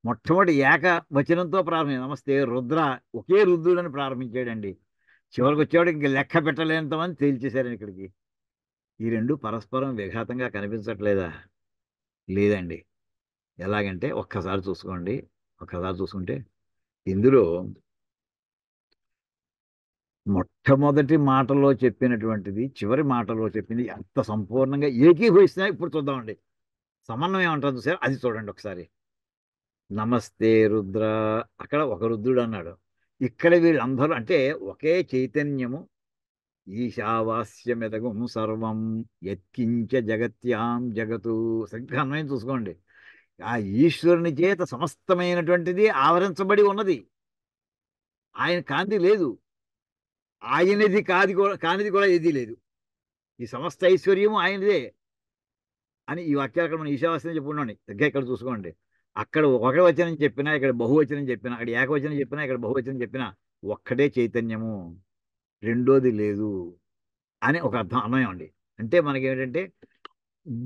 మొట్టమొదటి ఏక వచనంతో ప్రారంభం నమస్తే రుద్ర, ఒకే రుద్రుడని ప్రారంభించాడండి. చివరికి వచ్చేవాడు ఇంక లెక్క పెట్టలేనంతమంది తేల్చేశారని ఇక్కడికి. ఈ రెండు పరస్పరం విఘాతంగా కనిపించట్లేదా? లేదండి. ఎలాగంటే ఒక్కసారి చూసుకోండి. ఒక్కసారి చూసుకుంటే ఇందులో మొట్టమొదటి మాటలో చెప్పినటువంటిది చివరి మాటలో చెప్పింది ఎంత సంపూర్ణంగా ఏకీభవిస్తున్నాయి ఇప్పుడు చూద్దామండి. సమన్వయం అంటారు చూసారు, అది చూడండి ఒకసారి. నమస్తే రుద్ర, అక్కడ ఒక రుద్రుడు అన్నాడు. ఇక్కడ వీళ్ళందరూ అంటే ఒకే చైతన్యము. ఈశావాస్యమిదగం సర్వం యత్కించ జగత్యాం జగతు. సరిగ్గా అన్వయం చూసుకోండి. ఆ ఈశ్వరుని చేత సమస్తమైనటువంటిది ఆవరించబడి ఉన్నది. ఆయన కాంతి లేదు, ఆయనది కానిది కూడా ఏదీ లేదు. ఈ సమస్త ఐశ్వర్యము ఆయనదే అని ఈ వాక్యాలు అక్కడ మనం ఈశావాస్యం చెప్పుకున్నాండి. దగ్గర ఇక్కడ చూసుకోండి. అక్కడ ఒక వచనం చెప్పినా, ఇక్కడ బహువచనం చెప్పినా, అక్కడ ఏకవచనం చెప్పినా, ఇక్కడ బహువచనం చెప్పినా ఒక్కటే చైతన్యము, రెండోది లేదు అని ఒక అర్థం అన్వయం అండి. అంటే మనకేంటంటే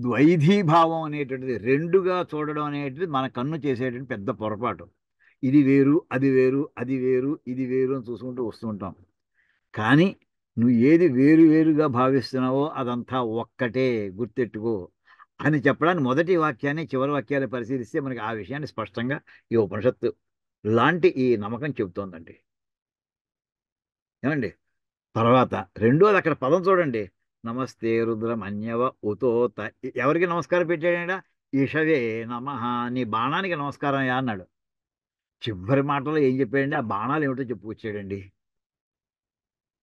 ద్వైధీభావం అనేటువంటిది, రెండుగా చూడడం అనేటువంటిది మన కన్ను చేసేటువంటి పెద్ద పొరపాటు. ఇది వేరు, అది వేరు, అది వేరు, ఇది వేరు అని చూసుకుంటూ వస్తూ ఉంటాం. కానీ నువ్వు ఏది వేరు వేరుగా భావిస్తున్నావో అదంతా ఒక్కటే, గుర్తెట్టుకో అని చెప్పడానికి మొదటి వాక్యాన్ని చివరి వాక్యాన్ని పరిశీలిస్తే మనకి ఆ విషయాన్ని స్పష్టంగా ఈ ఉపనిషత్తు లాంటి ఈ నమ్మకం చెబుతోందండి. ఏమండి? తర్వాత రెండోది అక్కడ పదం చూడండి. నమస్తే రుద్రం అన్యవ ఉతోత. ఎవరికి నమస్కారం పెట్టాడా? ఈషవే నమః, నీ బాణానికి నమస్కారం యా అన్నాడు. చివరి మాటలో ఏం చెప్పాడండి? ఆ బాణాలు ఏమిటో చెప్పుకొచ్చాడండి.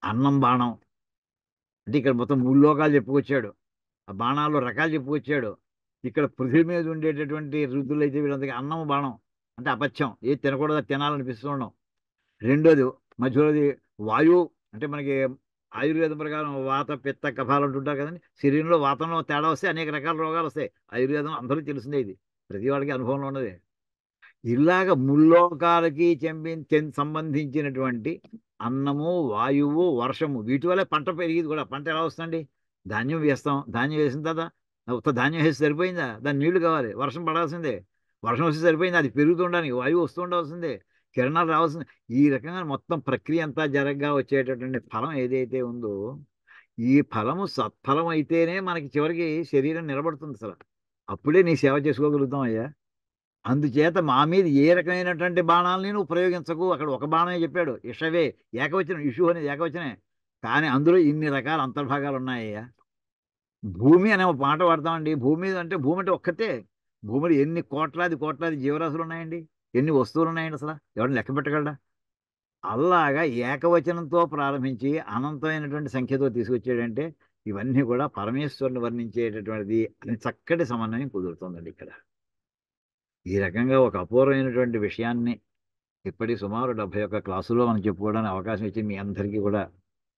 అన్నం బాణం అంటే ఇక్కడ మొత్తం 3 లోకాలు చెప్పుకొచ్చాడు. ఆ బాణాల్లో రకాలు చెప్పుకొచ్చాడు. ఇక్కడ పృథివీ మీద ఉండేటటువంటి రుద్రులు అయితే వీళ్ళందరికీ అన్నం బాణం అంటే అపథ్యం, ఏది తినకూడదు అది తినాలనిపిస్తూ ఉండడం. రెండోది మధ్యలోది వాయువు అంటే మనకి ఆయుర్వేదం ప్రకారం వాత పిత్త కఫాలు అంటుంటారు కదండి. శరీరంలో వాతంలో తేడా వస్తే అనేక రకాల రోగాలు వస్తాయి. ఆయుర్వేదం అందరూ తెలిసిందే, ఇది ప్రతి వాళ్ళకి అనుభవంలో ఉన్నది. ఇలాగ ముల్లోకాలకి సంబంధించినటువంటి అన్నము, వాయువు, వర్షము, వీటి వల్లే పంట పెరిగేది కూడా. పంట ఎలా వస్తుందండి? ధాన్యం వేస్తాం, ధాన్యం వేసిన తర్వాత ఉత్త ధాన్యం వేసి సరిపోయిందా? దాని నీళ్లు కావాలి, వర్షం పడాల్సిందే. వర్షం వస్తే సరిపోయింది, అది పెరుగుతుండడానికి వాయువు వస్తూ ఉండాల్సిందే, కిరణాలు రావాల్సిందే. ఈ రకంగా మొత్తం ప్రక్రియ అంతా జరగగా వచ్చేటటువంటి ఫలం ఏదైతే ఉందో, ఈ ఫలము సత్ఫలం అయితేనే మనకి చివరికి శరీరం నిలబడుతుంది అసలు. అప్పుడే నీ సేవ చేసుకోగలుగుతాం అయ్యా. అందుచేత మా మీద ఏ రకమైనటువంటి బాణాలని నువ్వు ప్రయోగించకు. అక్కడ ఒక బాణమే చెప్పాడు, ఇషవే, ఏకవచనం, ఇషు అనేది ఏకవచనే. కానీ అందులో ఇన్ని రకాల అంతర్భాగాలు ఉన్నాయ్యా. భూమి అనే ఒక మాట వాడతామండి. భూమి అంటే ఒక్కటే. భూమిలో ఎన్ని కోట్లాది కోట్లాది జీవరాశులు ఉన్నాయండి, ఎన్ని వస్తువులు ఉన్నాయండి, అసలు ఎవరిని లెక్క పెట్టగలడా? అలాగా ఏకవచనంతో ప్రారంభించి అనంతమైనటువంటి సంఖ్యతో తీసుకొచ్చాడంటే ఇవన్నీ కూడా పరమేశ్వరుని వర్ణించేటటువంటిది అని చక్కటి సమన్వయం కుదురుతుందండి ఇక్కడ. ఈ రకంగా ఒక అపూర్వమైనటువంటి విషయాన్ని ఇప్పటి సుమారు 71 క్లాసులో మనం చెప్పుకోవడానికి అవకాశం ఇచ్చి మీ అందరికీ కూడా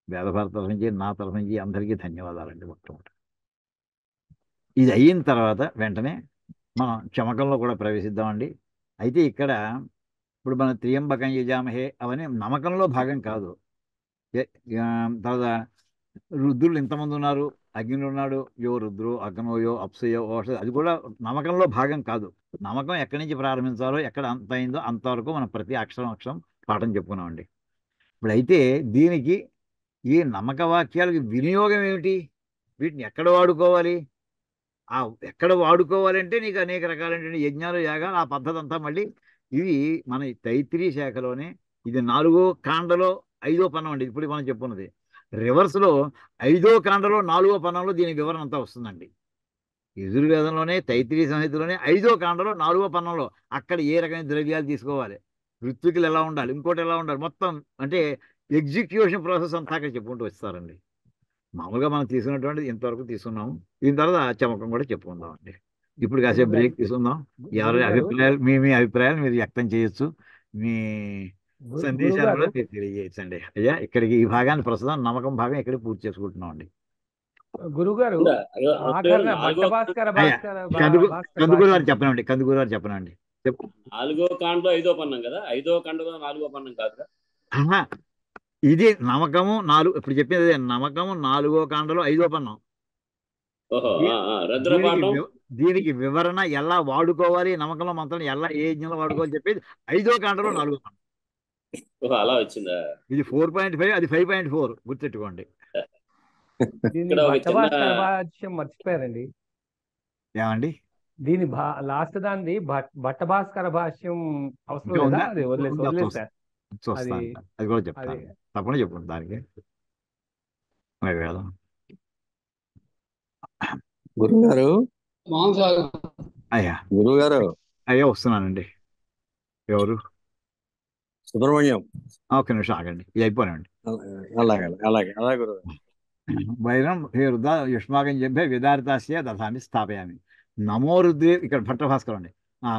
వేదభారత తరఫు నుంచి, నా తరఫు నుంచి అందరికీ ధన్యవాదాలండి. మొట్టమొదటి ఇది అయిన తర్వాత వెంటనే మనం చమకంలో కూడా ప్రవేశిద్దామండి. అయితే ఇక్కడ ఇప్పుడు మన త్రియంబకం యజామహే అవన్నీ నమ్మకంలో భాగం కాదు. తర్వాత రుద్రులు ఇంతమంది ఉన్నారు, అగ్ని ఉన్నాడు, యో రుద్రో అగ్నో యో అప్సయో ఓషధ, అది కూడా నమ్మకంలో భాగం కాదు. నమ్మకం ఎక్కడి నుంచి ప్రారంభించాలో, ఎక్కడ అంత అయిందో అంతవరకు మనం ప్రతి అక్షరం అక్షరం పాఠం చెప్పుకున్నామండి. ఇప్పుడు అయితే దీనికి ఈ నమ్మక వాక్యాలకి వినియోగం ఏమిటి? వీటిని ఎక్కడ వాడుకోవాలి? ఆ ఎక్కడ వాడుకోవాలంటే నీకు అనేక రకాలైనటువంటి యజ్ఞాలు, యాగాలు, ఆ పద్ధతి అంతా మళ్ళీ ఇవి మన తైత్రీ శాఖలోనే. ఇది 4వ కాండలో 5వ పన్నం అండి. ఇప్పుడు మనం చెప్పుకున్నది రివర్స్లో 5వ కాండలో 4వ పన్నంలో దీని వివరణ అంతా వస్తుందండి. యజుర్వేదంలోనే తైత్రీ సంహితలోనే 5వ కాండలో 4వ పన్నంలో అక్కడ ఏ రకమైన ద్రవ్యాలు తీసుకోవాలి, ఋత్వికులు ఎలా ఉండాలి, ఇంకోటి ఎలా ఉండాలి, మొత్తం అంటే ఎగ్జిక్యూషన్ ప్రాసెస్ అంతా అక్కడ చెప్పుకుంటూ వస్తారండి. మామూలుగా మనం తీసుకున్నటువంటిది ఇంతవరకు తీసుకున్నాము. దీని తర్వాత చమకం కూడా చెప్పుకుందాం అండి. ఇప్పుడు కాసేపు బ్రేక్ తీసుకుందాం. ఎవరి అభిప్రాయాలు, మీ అభిప్రాయాలు మీరు వ్యక్తం చేయొచ్చు. మీ సందేశాలు కూడా మీరు తెలియజేయచ్చండి. అయ్యా ఇక్కడికి ఈ భాగాన్ని ప్రస్తుతం నమ్మకం భాగం ఇక్కడికి పూర్తి చేసుకుంటున్నాం అండి. గురుగారు కందుకూరు వారు చెప్పనండి, కందుకూరు వారు చెప్పనండి. చెప్పు. 4వ కాండలో 5వ పన్నం కదా, 5వ కాండలో 4వ పన్నం కాదురా? ఇది నమ్మకము 4, ఇప్పుడు చెప్పేది నమ్మకము 4వ కాండలో 5వ పన్నం. దీనికి వివరణ ఎలా వాడుకోవాలి, నమ్మకంలో మంత్రం ఎలా ఏ యజ్ఞంలో వాడుకోవాలి చెప్పేది 5వ కాండలో 4వ కాండం. ఓహో, అలా వచ్చిందా? ఇది 4.5, అది 5.4 గుర్తెట్టుకోండి. దీన్ని ఇక్కడ ఒక చిన్న భట్టభాస్కర భాష్యం మర్చిపోయారండి. ఏమండి దీని లాస్ట్ దాన్ని భట్టభాస్కర భాష్యం అవసరం ఇంకా లేదా? ఉందా? అది వదిలేసా. అది చూస్తాను, అది కూడా అది చెప్తాను, తప్పకుండా చెప్పండి దానికి. మరి వెళదాం. గురుగారు అయ్యా గురుగారు అయ్యా వస్తున్నానండి. ఎవరు? సుబ్రహ్మణ్యం. ఒక్క నిమిషం ఆగండి, ఇది అయిపోయినండి. అలాగే అలాగే అలాగే గురుగారు. వైరం హే రుద్ర యుష్మాకం చెప్పే విదారితాస్య దధామి స్థాపయామి. నమో రుద్రే, ఇక్కడ భట్టభాస్కరం అండి,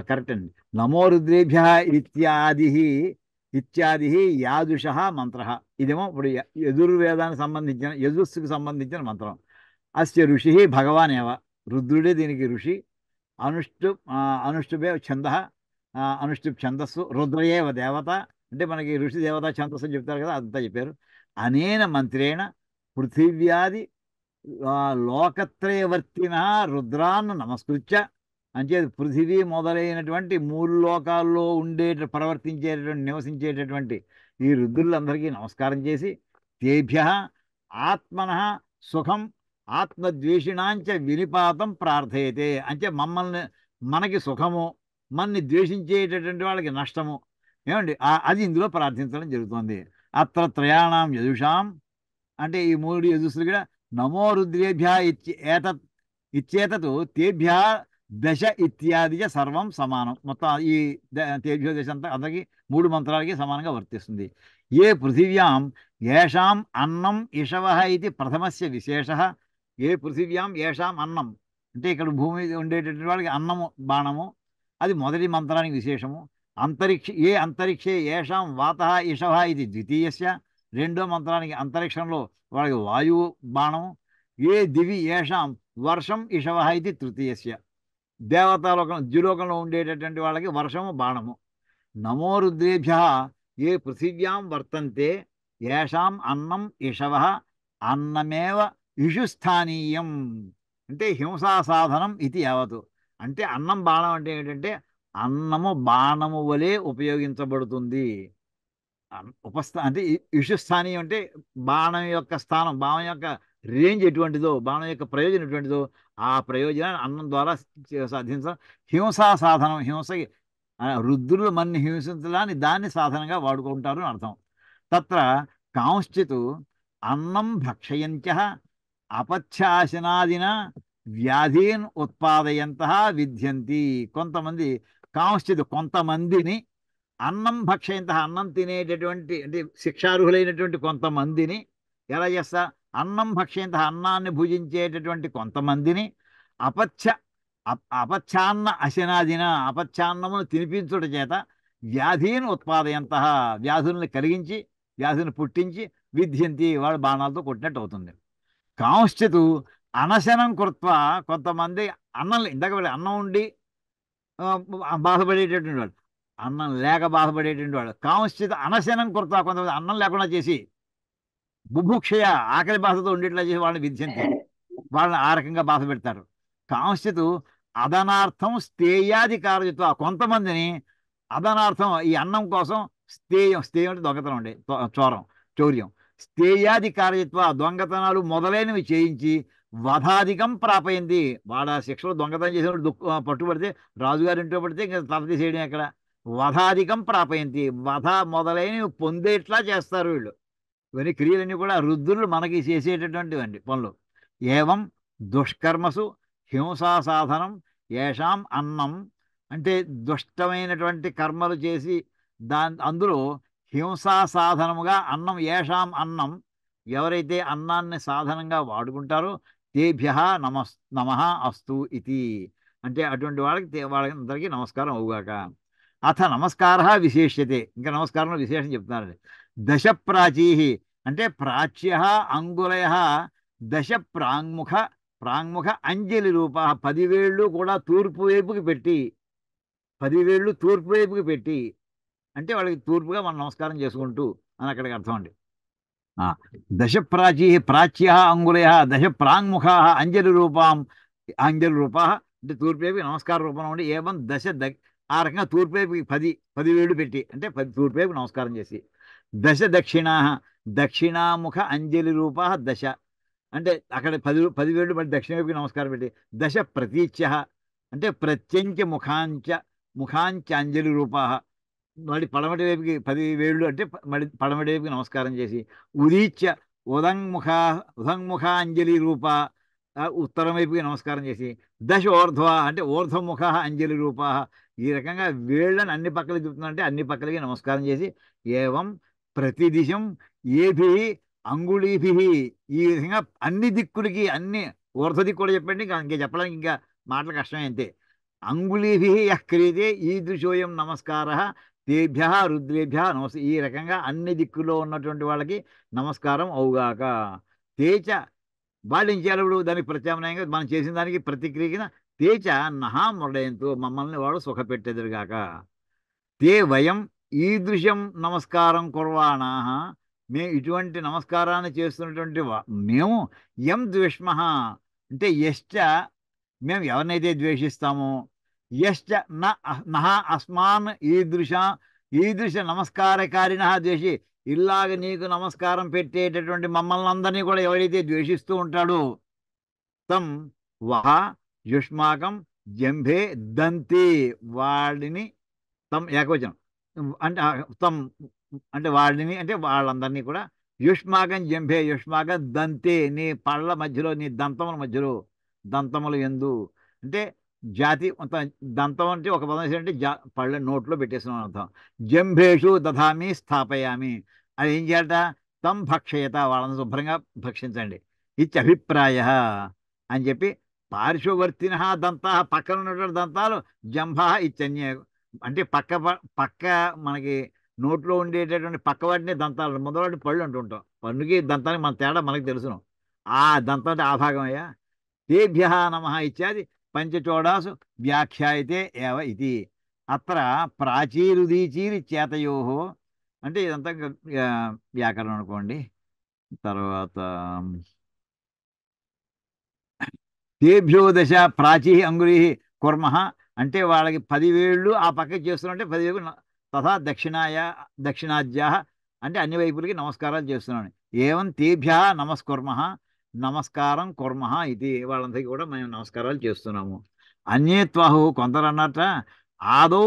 కరెక్ట్ అండి. నమో రుద్రేభ్య ఇత్యాది యాదుష మంత్ర. ఇదేమో ఇప్పుడు యజుర్వేదానికి సంబంధించిన, యజుస్సుకు సంబంధించిన మంత్రం. అస్య ఋషి భగవాన్ ఏవ, రుద్రుడే దీనికి ఋషి. అనుష్టుభే ఛంద, అనుష్ఠుప్ ఛందస్సు, రుద్రయేవ దేవత. అంటే మనకి ఋషి దేవత ఛందస్సు అని చెప్తారు కదా, అదంతా చెప్పారు. అనేన మంత్రేణ పృథివ్యాది లోకత్రయవర్తిన రుద్రాన్ని నమస్కృత్య. అంటే పృథివీ మొదలైనటువంటి 3 లోకాల్లో ప్రవర్తించేటటువంటి నివసించేటటువంటి ఈ రుద్రులందరికీ నమస్కారం చేసి, తేభ్య ఆత్మన సుఖం ఆత్మద్వేషిణాంచ వినిపాతం ప్రార్థయతే. అంటే మనకి సుఖము, మనని ద్వేషించేటటువంటి వాళ్ళకి నష్టము, ఏమండి అది ఇందులో ప్రార్థించడం జరుగుతుంది. అత్ర త్రయాణం యజుషాం, అంటే ఈ 3 యజుస్సులు కూడా నమో రుద్రేభ్య ఇచ్చేతతు తేభ్య దశ ఇత్యాది సర్వం సమానం. మొత్తం ఈ తేభ్యో దశ అంతా అందరికీ 3 మంత్రాలకి సమానంగా వర్తిస్తుంది. ఏ పృథివ్యాం ఏషాం అన్నం ఇషవ ఇది ప్రథమస్య విశేష. ఏ పృథివ్యాం ఏషాం అన్నం, అంటే ఇక్కడ భూమి మీద ఉండేటటువంటి వాళ్ళకి అన్నము బాణము, అది మొదటి మంత్రానికి విశేషము. అంతరిక్షే ఏషాం వాత ఇషవ ఇది ద్వితీయస్య, 2వ మంత్రానికి అంతరిక్షంలో వాళ్ళకి వాయువు బాణము. ఏ దివి ఏషాం వర్షం ఇషవ ఇది తృతీయస్య, దేవతాలోకం ద్యులోకంలో ఉండేటటువంటి వాళ్ళకి వర్షము బాణము. నమో రుద్రేభ్య ఏ పృథివ్యాం వర్తంతే ఏషాం అన్నం ఇషవ అన్నమేవ ఇషుస్థానీయం. అంటే హింసా సాధనం ఇది యావతు. అంటే అన్నం బాణం అంటే ఏంటంటే అన్నము బాణము వలె ఉపయోగించబడుతుంది. అంటే ఇషుస్థానీయం అంటే బాణం యొక్క స్థానం, బాణం యొక్క రేంజ్ ఎటువంటిదో, బాణం యొక్క ప్రయోజనం ఎటువంటిదో ఆ ప్రయోజనాన్ని అన్నం ద్వారా సాధించడం హింసా సాధనం. హింసకి రుద్రులు మన్ని హింసించడాన్ని దాన్ని సాధనంగా వాడుకుంటారు అని అర్థం. తత్ర కాంశ్చిత్ అన్నం భక్షయంత్య అపథ్యాశనాదిన వ్యాధీన్ ఉత్పాదయంత విద్యంతి. కొంతమంది కాంశ్చిత్ కొంతమందిని, అన్నం భక్షయంత అన్నం తినేటటువంటి అంటే శిక్షార్హులైనటువంటి కొంతమందిని ఎలా చేస్తా, అన్నం భక్షయంత అన్నాన్ని భుజించేటటువంటి కొంతమందిని అపథ్యాన్న అశనాదిన అపథ్యాన్నమును తినిపించుట చేత వ్యాధీని ఉత్పాదయంత వ్యాధుల్ని కలిగించి వ్యాధుని పుట్టించి విద్యంతి వాడు బాణాలతో కొట్టినట్టు అవుతుంది. కాంశ్చిత్ అనశనం కృత్వ కొంతమంది అన్నం ఇందాక అన్నం ఉండి బాధపడేటటువంటి వాడు, అన్నం లేక బాధపడేటువంటి వాడు. కాంశ్చిత్ అనశనం కృత్వ కొంతమంది అన్నం లేకుండా చేసి బుభుక్షయ ఆకలి బాధతో ఉండేట్లా చేసి వాళ్ళని విద్యంతి, వాళ్ళని ఆ రకంగా బాధ పెడతారు. కాంశ్చిత్ అదనార్థం స్థేయాది కార్యత్వ కొంతమందిని అదనార్థం ఈ అన్నం కోసం స్థేయం అంటే దొంగతనం ఉండే చౌర్యం, స్థేయాది కార్యత్వ దొంగతనాలు మొదలైనవి చేయించి వధాధికం ప్రాపయింది. వాడ శిక్షలో దొంగతనం చేసినప్పుడు పట్టుబడితే రాజుగారి ఇంట్లో పడితే ఇంకా తల తీసేయడం ఎక్కడ. వధాధికం ప్రాపయంతి, వధ మొదలైనవి పొందేట్లా చేస్తారు వీళ్ళు. ఇవన్నీ క్రియలన్నీ కూడా రుద్రులు మనకి చేసేటటువంటివండి పనులు. ఏవం దుష్కర్మసు హింసా సాధనం ఏషాం అన్నం, అంటే దుష్టమైనటువంటి కర్మలు చేసి అందులో హింసా సాధనముగా అన్నం, ఏషాం అన్నం ఎవరైతే అన్నాన్ని సాధనంగా వాడుకుంటారో తేభ్య నమః అస్తు ఇది. అంటే అటువంటి వాళ్ళందరికీ నమస్కారం అవుగాక. అథ నమస్కార విశేష్యతే, ఇంకా నమస్కారంలో విశేషం చెప్తున్నారండి. దశ ప్రాచీ అంటే ప్రాచ్య అంగుళయ దశ ప్రాంగ్ముఖ అంజలి రూప 10 వేళ్ళు కూడా తూర్పు వైపుకి పెట్టి, 10 వేళ్ళు తూర్పు వైపుకి పెట్టి అంటే వాళ్ళకి తూర్పుగా మనం నమస్కారం చేసుకుంటూ అని అక్కడికి అర్థం అండి. దశ ప్రాచ్య అంగుళయ దశ ప్రాంగ్ముఖ అంజలి రూప అంటే తూర్పు వైపుకి నమస్కార రూపంలో ఉండి ఏవం దశ ఆ రకంగా తూర్పు వైపుకి 10 వేళ్ళు పెట్టి అంటే 10 తూర్పు వైపు నమస్కారం చేసి దశ దక్షిణా దక్షిణాముఖ అంజలి రూపా దశ అంటే అక్కడ 10 వేళ్ళు మళ్ళీ దక్షిణ వైపుకి నమస్కారం పెట్టి దశ ప్రతీచ్య అంటే ప్రత్యంచ ముఖాంచాంజలి రూపా మళ్ళీ పడమటి వైపుకి 10 వేళ్ళు అంటే మళ్ళీ పడమటి వైపుకి నమస్కారం చేసి ఉదీచ్య ఉదంముఖ అంజలి రూప ఉత్తరం వైపుకి నమస్కారం చేసి దశ ఊర్ధ్వ అంటే ఊర్ధ్వముఖ అంజలి రూప ఈ రకంగా వేళ్ళని అన్ని పక్కలకి చెప్తుందంటే అన్ని పక్కలకి నమస్కారం చేసి ఏవం ప్రతిదిశం ఏభి అంగుళీభి ఈ విధంగా అన్ని దిక్కులకి అన్ని ఊర్ధ్వ దిక్కు కూడా చెప్పండి ఇంకా చెప్పడానికి ఇంకా మాటలు కష్టమే అంతే అంగుళీభి యః క్రియతే ఈదృశోయం నమస్కార తేభ్య రుద్రేభ్య ఈ రకంగా అన్ని దిక్కుల్లో ఉన్నటువంటి వాళ్ళకి నమస్కారం అవుగాక తేచ వాళ్ళు ఏం చేయాలి ఇప్పుడు దానికి ప్రత్యామ్నాయంగా మనం చేసిన దానికి ప్రతిక్రియ తేచ నహా మురడయంతో మమ్మల్ని వాడు సుఖపెట్టెదురుగాక తే వయం ఈదృశం నమస్కారం కుర్వాణా మేము ఇటువంటి నమస్కారాన్ని చేస్తున్నటువంటి మేము యం ద్వేష్మ అంటే యశ్చ మేము ఎవరినైతే ద్వేషిస్తామో యశ్చ నహ అస్మాన్ ఈదృశ నమస్కారకారిణ ద్వేషి ఇలాగ నీకు నమస్కారం పెట్టేటటువంటి మమ్మల్ని అందరినీ కూడా ఎవరైతే ద్వేషిస్తూ ఉంటాడో తం వహ యుష్మాకం జంభే దంతే వాడిని తం ఏకవచనం అంటే తం అంటే వాడిని అంటే వాళ్ళందరినీ కూడా యుష్మాకం జంభే యుష్మాకం దంతే నీ పళ్ళ మధ్యలో నీ దంతముల మధ్యలో దంతములు ఎందు అంటే జాతి దంతం అంటే ఒక పదం అంటే పళ్ళ నోట్లో పెట్టేస్తున్నాం అర్థం జంభేషు దధామి స్థాపయామి అది ఏం చేయాలట తం భక్షయత వాళ్ళని శుభ్రంగా భక్షించండి ఇచ్చి అభిప్రాయ అని చెప్పి పార్శ్వవర్తిన దంతా పక్కన ఉన్నటువంటి దంతాలు జంభా ఇచ్చన్య అంటే పక్క మనకి నోట్లో ఉండేటటువంటి పక్క వాటిని దంతాలు మొదటి పళ్ళు అంటుంటాం పన్నుకి దంతానికి మన తేడా మనకు తెలుసును ఆ దంతం అంటే ఆ భాగం అయ్యా తేభ్య నమః ఇత్యాది పంచచోడాసు వ్యాఖ్యాయితే ఏవ ఇది అత్ర ప్రాచీరుదీచీరి చేతయో అంటే ఇదంతా వ్యాకరణం అనుకోండి తర్వాత తేభ్యో దశ ప్రాచీ అంగుళీ కుర్మ అంటే వాళ్ళకి 10 వేళ్ళు ఆ పక్కకి చేస్తున్నట్టే 10 వేలు తథా దక్షిణాద్యా అంటే అన్ని వైపులకి నమస్కారాలు చేస్తున్నాను ఏవం తేభ్య నమస్కారం కుర్మ ఇది వాళ్ళందరికీ కూడా మేము నమస్కారాలు చేస్తున్నాము అన్యేత్వాహు కొందరు అన్నట్ట ఆదౌ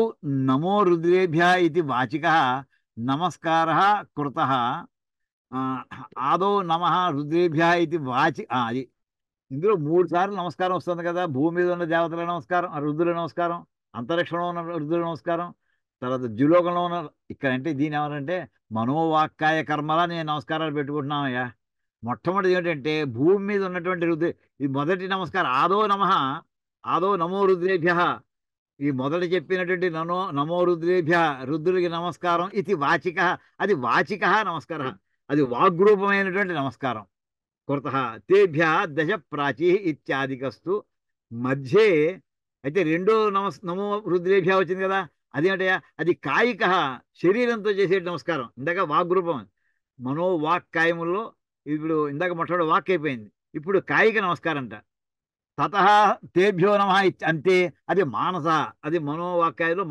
నమో రుద్రేభ్య ఇది వాచిక నమస్కార కృత ఆదౌ నమ రుద్రేభ్య ఇది అది ఇందులో 3 సార్లు నమస్కారం వస్తుంది కదా భూమి మీద ఉన్న దేవతల నమస్కారం రుద్రుల నమస్కారం అంతరిక్షంలో ఉన్న రుద్రుల నమస్కారం తర్వాత ద్యులోకంలో ఉన్న ఇక్కడంటే దీని ఏమనంటే మనోవాక్కాయ కర్మలా నేను నమస్కారాలు పెట్టుకుంటున్నామయ్యా మొట్టమొదటి ఏమిటంటే భూమి మీద ఉన్నటువంటి ఇది మొదటి నమస్కారం ఆదో నమో రుద్రేభ్య ఈ మొదటి చెప్పినటువంటి నమో రుద్రేభ్య రుద్రులకి నమస్కారం ఇది వాచిక అది వాచిక నమస్కార అది వాగ్రూపమైనటువంటి నమస్కారం కృత తేభ్య దశ ప్రాచీ ఇత్యాదికస్తు మధ్యే అయితే రెండో నమో రుద్రేభ్య వచ్చింది కదా అదేంటయ్యా అది కాయిక శరీరంతో చేసే నమస్కారం ఇందాక వాగ్రూపం మనోవాక్కాయముల్లో ఇప్పుడు ఇందాక మొట్టమొదటి వాక్ అయిపోయింది ఇప్పుడు కాయిక నమస్కారం అంట తత తేభ్యో నమ అంతే అది మానస అది మనోవాక్యాయులు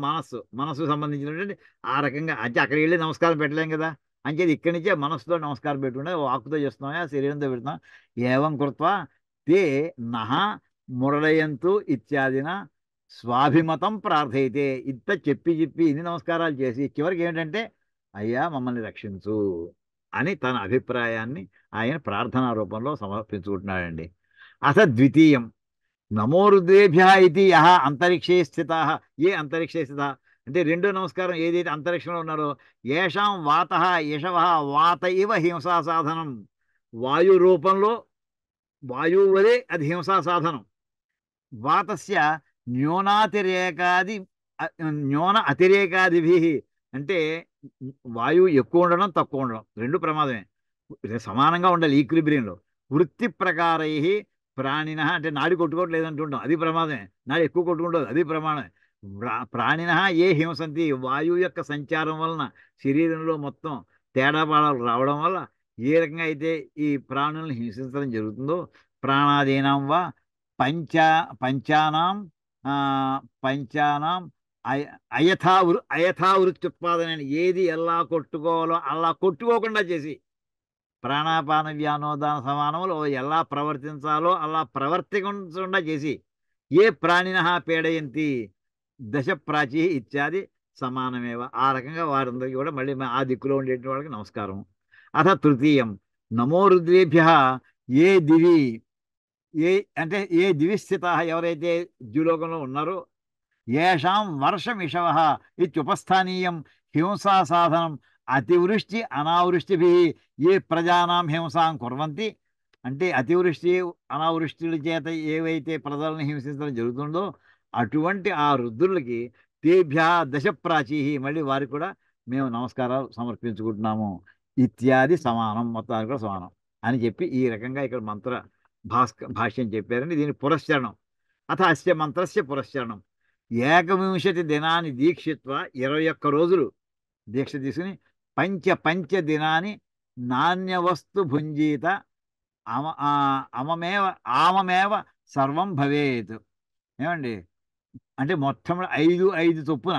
మనస్సు సంబంధించినటువంటి ఆ రకంగా అంటే అక్కడికి వెళ్ళి నమస్కారం పెట్టలేం కదా అంచేది ఇక్కడి నుంచే మనస్సుతో నమస్కారం పెట్టుకుంటే వాక్కుతో చేస్తున్నాయా శరీరంతో పెడుతున్నాం ఏవం కృత్వా తే నహ మురళయంతు ఇత్యాదిన స్వాభిమతం ప్రార్థయితే ఇంత చెప్పి ఇన్ని నమస్కారాలు చేసి చివరికి ఏమిటంటే అయ్యా మమ్మల్ని రక్షించు అని తన అభిప్రాయాన్ని ఆయన ప్రార్థనా రూపంలో సమర్పించుకుంటున్నాడండి అస ద్వితీయం నమో రుద్రేభ్య ఇది యహ అంతరిక్షే స్థిత ఏ అంతరిక్షే స్థిత అంటే రెండో నమస్కారం ఏదైతే అంతరిక్షంలో ఉన్నారో ఏషాం వాత యశవ వాత ఇవ హింసా సాధనం వాయు రూపంలో వాయువు వలె అది హింసా సాధనం వాతస్య న్యూన అతిరేకాదిభి అంటే వాయువు ఎక్కువ ఉండడం తక్కువ ఉండడం రెండు ప్రమాదమే సమానంగా ఉండాలి ఈక్విలిబ్రియంలో వృత్తి ప్రకారై ప్రాణిన అంటే నాడి కొట్టుకోవట్లేదు అంటుంటాం అది ప్రమాదమే నాడి ఎక్కువ కొట్టుకుంటుంది అది ప్రమాదమే ప్రాణిన ఏ హింసంతి వాయువు యొక్క సంచారం వలన శరీరంలో మొత్తం తేడాపాడాలు రావడం వల్ల ఏ రకంగా అయితే ఈ ప్రాణులను హింసించడం జరుగుతుందో ప్రాణాదీనం వా పంచానాం పంచానాం అయథావృత్తి ఉత్పాదన, ఏది ఎలా కొట్టుకోవాలో అలా కొట్టుకోకుండా చేసి, ప్రాణాపాన వ్యానోదాన సమానములు ఎలా ప్రవర్తించాలో అలా ప్రవర్తించకుండా చేసి, ఏ ప్రాణిన పీడయంతి దశ ప్రాచీ ఇత్యాది సమానమేవ. ఆ రకంగా వారందరికీ కూడా మళ్ళీ ఆ దిక్కులో ఉండేటువంటి వాళ్ళకి నమస్కారం. అథ తృతీయం, నమో రుద్రేభ్య ఏ దివి, అంటే ఏ దివిస్థిత, ఎవరైతే ద్యులోకంలో ఉన్నారో, ఏషాం వర్షమిషవ ఇత్యుపస్థానీయం హింసా సాధనం అతివృష్టి అనావృష్టిభి ఏ ప్రజానాం హింసాం కుర్వంతి, అంటే అతివృష్టి అనావృష్టిల చేత ఏవైతే ప్రజలను హింసించడం జరుగుతుందో అటువంటి ఆ రుద్రులకి తేభ్య దశ ప్రాచీ, మళ్ళీ వారికి కూడా మేము నమస్కారాలు సమర్పించుకుంటున్నాము. ఇత్యాది సమానం, మొత్తానికి కూడా సమానం అని చెప్పి ఈ రకంగా ఇక్కడ మంత్ర భాష్యం చెప్పారండి. దీని పురస్చరణం. అథ అస్య మంత్రస్య పురస్చరణం, ఏకవింశతి దినాన్ని దీక్షిత్వ, 21 రోజులు దీక్ష తీసుకుని, పంచ దినాన్ని నాణ్యవస్తు భుంజీత ఆమమేవ సర్వం భవేత్. ఏమండి, అంటే మొత్తం 5 చొప్పున,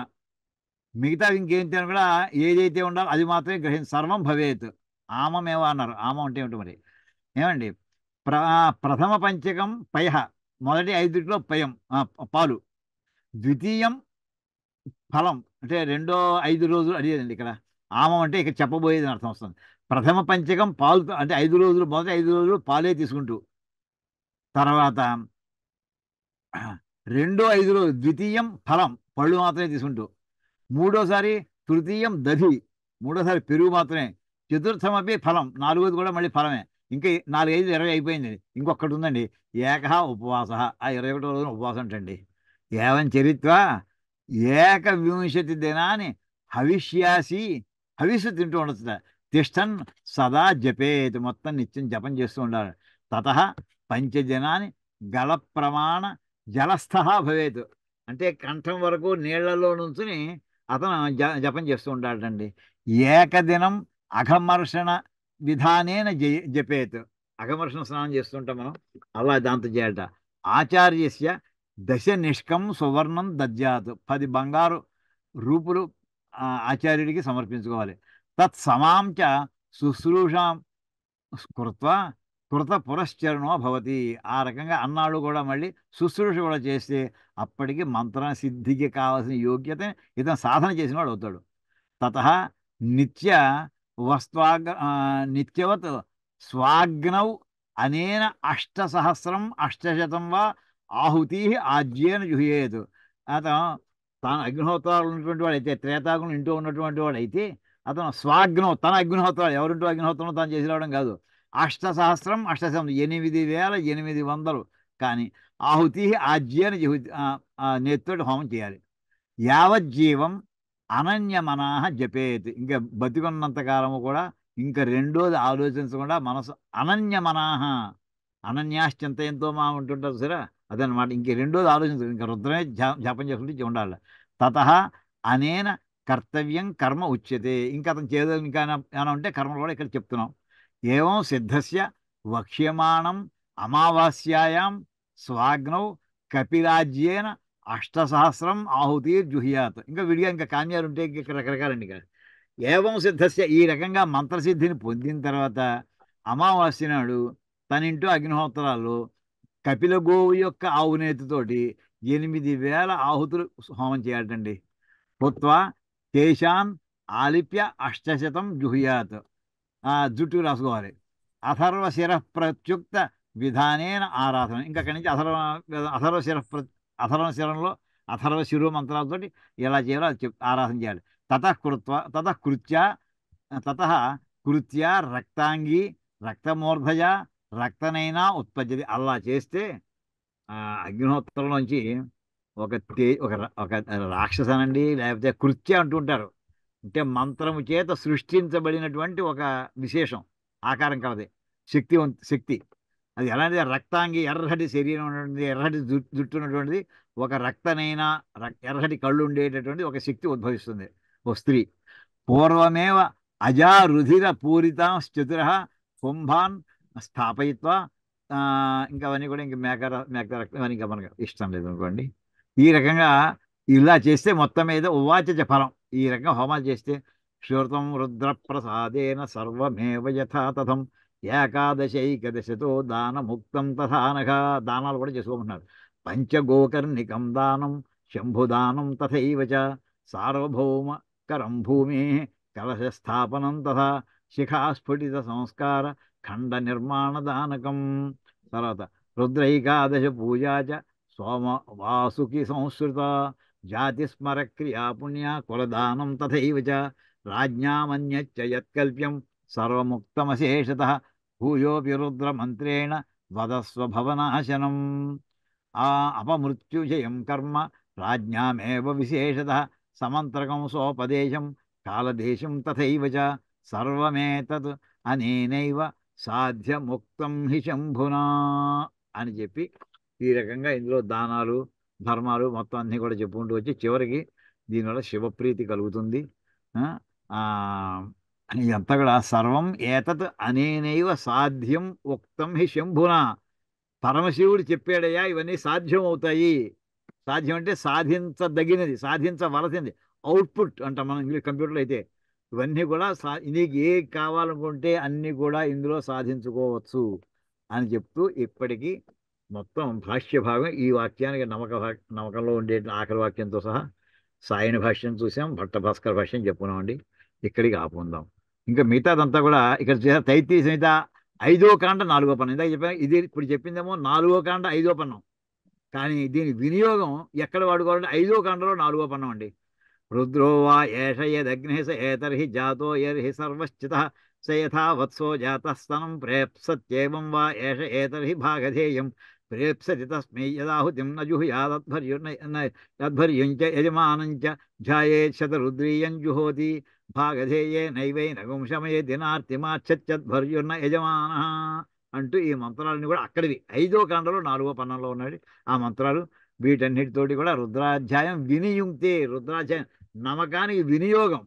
మిగతా ఇంకేం తిన కూడా ఏదైతే ఉండాలో అది మాత్రమే గ్రహించి సర్వం భవేత్. ఆమమేవ అన్నారు. ఆమం అంటే ఏమిటి మరి? ఏమండి, ప్రథమ పంచకం పయ, మొదటి 5 పయం పాలు, ద్వితీయం ఫలం, అంటే రెండో 5 రోజులు అడిగేదండి ఇక్కడ. ఆమం అంటే ఇక్కడ చెప్పబోయేది అర్థం వస్తుంది. ప్రథమ పంచకం పాలు, అంటే 5 రోజులు, మొదటి 5 రోజులు పాలే తీసుకుంటూ, తర్వాత రెండో 5 రోజులు ద్వితీయం ఫలం, పళ్ళు మాత్రమే తీసుకుంటూ, మూడోసారి తృతీయం దధి, మూడోసారి పెరుగు మాత్రమే, చతుర్థమపి ఫలం, 4వది కూడా మళ్ళీ ఫలమే. ఇంకా 4, 5, 20 అయిపోయింది. ఇంకొకటి ఉందండి, ఏక ఉపవాస, ఆ 21వ రోజున ఉపవాసం అంటండి. ఏవం చరిత్వ ఏకవింశతి దినాన్ని హవిష్యాసి, హవిస్సు తింటూ ఉండొచ్చు. తిష్టన్ సదా జపేత్, మొత్తం నిత్యం జపం చేస్తూ ఉండాలి. తత పంచదినాన్ని గల ప్రమాణ జలస్థ భవేత్, అంటే కంఠం వరకు నీళ్లలో నుంచుని అతను జపం చేస్తూ ఉండాలండి. ఏకదినం అఘమర్షణ విధానేన జపేత్, అఘమర్షణ స్నానం చేస్తుంటాం మనం, అలా దాంతో చేయాలట. ఆచార్యస్య దశ నిష్కం సువర్ణం దద్యాత్, 10 బంగారు రూపులు ఆచార్యుడికి సమర్పించుకోవాలి. తత్సమాంచ శుశ్రూషాం కృత్వా కృత పురశ్చరణో భవతి, ఆ రకంగా అన్నాడు కూడా మళ్ళీ శుశ్రూష కూడా చేస్తే అప్పటికి మంత్ర సిద్ధికి కావాల్సిన యోగ్యత ఇతను సాధన చేసిన వాడు అవుతాడు. తత నిత్యవత్ స్వాగ్నౌ అనేన 800 వా ఆహుతి ఆజ్యేన జుహేత్. అతను తాను అగ్నిహోత్రాలు ఉన్నటువంటి వాడు అయితే, త్రేతాగులు ఇంటూ ఉన్నటువంటి వాడు అయితే, అతను స్వాగ్నం, తన అగ్నిహోత్రాలు, ఎవరింటో అగ్నిహోత్రం తాను చేసి రావడం కాదు, 800 8,800 కానీ ఆహుతి ఆజ్యేన జుహుతి, నేత్తోటి హోమం చేయాలి. యావజ్జీవం అనన్యమనాహ జపేత్, ఇంకా బతికున్నంత కాలము కూడా ఇంకా రెండోది ఆలోచించకుండా మనసు అనన్యమనాహ, అనన్యాశ్చింతయంతో మా ఉంటుంటారు సరే, అదనమాట. ఇంక రెండోది ఆలోచించదు, ఇంకా రుద్రమే జపం చేసుకుంటూ ఉండాలి. తత అనేన కర్తవ్యం కర్మ ఉచ్యతే, ఇంకా అతను చేదో ఇంకా ఏమైనా ఉంటే కర్మలు కూడా ఇక్కడ చెప్తున్నాం. ఏవం సిద్ధస్య వక్ష్యమాణం అమావాస్యాయాం స్వాగ్నౌ కపిరాజ్యేన 800 ఆహుతి జుహ్యాత్. ఇంకా విడిగా ఇంకా కామ్యాలు ఉంటే ఇక్కడ రకరకాలండి. ఇక్కడ ఏవం సిద్ధస్య, ఈ రకంగా మంత్రసిద్ధిని పొందిన తర్వాత అమావాస్య నాడు తన ఇంటూ అగ్నిహోత్రాల్లో కపిల గోవు యొక్క ఆవునేతితోటి 8,000 ఆహుతులు హోమం చేయాలండి. పుత్వా తేషాన్ ఆలిప్య 800 జుహ్యాత్, జుట్టు రాసుకోవాలి. అథర్వ శిర ప్రత్యుక్త విధానేన ఆరాధన, ఇంకా అక్కడి నుంచి అథర్వ శిరంలో అథర్వ శిరో మంత్రాలతోటి ఎలా చేయాలో అది ఆరాధన చేయాలి. కృత్య రక్తాంగి రక్తమూర్ధజ రక్తనైనా ఉత్పత్తి, అలా చేస్తే ఆ అగ్నిహోత్రంలోంచి ఒక రాక్షసనండి, లేకపోతే కృత్య అంటుంటారు, అంటే మంత్రము చేత సృష్టించబడినటువంటి ఒక విశేషం, ఆకారం కలది, శక్తి. అది ఎలాంటిది? రక్తాంగి, ఎర్రటి శరీరం ఉన్నటువంటిది, ఎర్రటి జుట్టు ఉన్నటువంటిది, ఒక రక్తనైనా ఎర్రటి కళ్ళు ఉండేటటువంటి ఒక శక్తి ఉద్భవిస్తుంది, ఓ స్త్రీ. పూర్వమేవ అజా రుధిర పూరితాశ్చతుర కుంభాన్ స్థాపయిత్వ, ఇంకా అవన్నీ కూడా ఇంకా మేక రక్తం, అవన్నీ ఇంకా మనకు ఇష్టం లేదు అనుకోండి. ఈ రకంగా ఇలా చేస్తే మొత్తం మీద ఉవాచ ఫలం. ఈ రకంగా హోమాలు చేస్తే శ్రుతం రుద్రప్రసాదేన సర్వమేవ యథాతథం ఏకాదశైకదశతో దానముక్తం తథానఘ. దానాలు కూడా చేసుకోమంటున్నారు. పంచగోకర్ణికం దానం శంభుదానం తథైవ చ సార్వభౌమకరం భూమి కలశస్థాపనం తథా శిఖాస్ఫుటిత సంస్కార ఖండ నిర్మాణ దానకం. తర్వాత రుద్రైకాదశ పూజా చ సోమ వాసుకి సంస్కృత జాతిస్మర క్రియా పుణ్య కులదానం తథైవ చ రాజ్ఞామన్యచ్చ యత్కల్ప్యం సర్వముక్తమశేషతః భూయోపి రుద్రమంత్రేణ వదస్వ భవనాశనం. ఆ అపమృత్యుజయం కర్మ రాజ్ఞామేవ విశేషతః సమంత్రకం సోపదేశం కాలదేశం తథైవ చ సర్వమేతత్ అనేనైవ సాధ్యముక్తం హి శంభునా అని చెప్పి ఈ రకంగా ఇందులో దానాలు ధర్మాలు మొత్తం అన్నీ కూడా చెప్పుకుంటూ వచ్చి చివరికి దీనివల్ల శివప్రీతి కలుగుతుంది. ఆ ఆ, ఇదంతా కూడా సర్వం ఏతత్ అనేనైవ సాధ్యం ఉక్తం హి శంభునా. పరమశివుడు చెప్పాడయ్యా ఇవన్నీ సాధ్యం అవుతాయి. సాధ్యం అంటే సాధించదగినది, సాధించవలసింది. అవుట్పుట్ అంటాం మనం ఇంగ్లీష్ కంప్యూటర్లో అయితే. ఇవన్నీ కూడా నీకు ఏ కావాలనుకుంటే అన్నీ కూడా ఇందులో సాధించుకోవచ్చు అని చెప్తూ ఇప్పటికీ మొత్తం భాష్య భాగం ఈ వాక్యానికి నమ్మకంలో ఉండే ఆఖరి వాక్యంతో సహా సాయని భాష్యం చూసాం, భట్ట భాస్కర భాష్యం చెప్పుకున్నామండి. ఇక్కడికి ఆపుకుందాం. ఇంకా మిగతాదంతా కూడా ఇక్కడ తైత్తీరీయ సంహిత 5వ కాండ 4వ పన్నం. ఇందాక చెప్పాను, ఇది ఇప్పుడు చెప్పిందేమో 4వ కాండ 5వ పన్నం. కానీ దీని వినియోగం ఎక్కడ వాడుకోవాలంటే 5వ కాండలో 4వ పన్నం అండి. రుద్రో వా ఏష యదగ్నిః స ఏతర్హి జాతో యర్హి సర్వశ్చితః స యథా వత్సో జాతస్తనం ప్రేప్సత్యేవం వా ఏష ఏతర్హి భాగధేయం ప్రేప్సతి తస్మై యదాహుతిం న జుహుయాదధ్వర్యం చ యజమానం చ ధ్యాయేత్ శతరుద్రీయం జుహోతి భాగధేయే నైవైనగం శమయే దినార్తిమాచ్చద్భర్యుర్న యజమాన అంటూ ఈ మంత్రాలని కూడా అక్కడివి 5వ కాండలో 4వ పన్నంలో ఉన్నాయి ఆ మంత్రాలు. వీటన్నిటితోటి కూడా రుద్రాధ్యాయం వినియుక్తే, రుద్రాధ్యాయం నమ్మకానికి వినియోగం,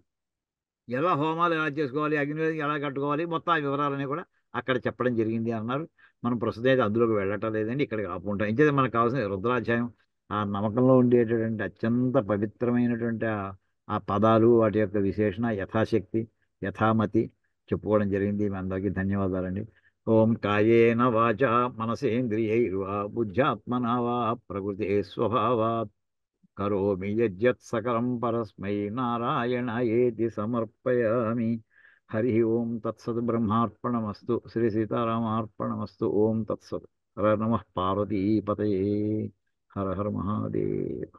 ఎలా హోమాలు ఎలా చేసుకోవాలి, అగ్నివేదం ఎలా కట్టుకోవాలి, మొత్తం ఆ వివరాలన్నీ కూడా అక్కడ చెప్పడం జరిగింది అన్నారు. మనం ప్రస్తుతం అయితే అందులోకి వెళ్ళటం లేదండి, ఇక్కడికి ఆపుకుంటాం. ఇంకేదో మనకు కావాల్సిన రుద్రాధ్యాయం ఆ నమ్మకంలో ఉండేటటువంటి అత్యంత పవిత్రమైనటువంటి ఆ పదాలు, వాటి యొక్క విశేషణ యథాశక్తి యథామతి చెప్పుకోవడం జరిగింది. మీ అందరికీ ధన్యవాదాలండి. ఓం కాయేన వాచా మనసేంద్రియైర్వా బుద్ధ్యాత్మనా వా ప్రకృతే స్వభావాత్ కరోమి యజ్జత్ సకలం పరస్మై నారాయణయేతి సమర్పయామి. హరి ఓం తత్సత్. బ్రహ్మార్పణమస్తు. శ్రీ సీతారామార్పణమస్తు. ఓం తత్సత్. హర నమః పార్వతీపతయే. హర హర మహాదేవ.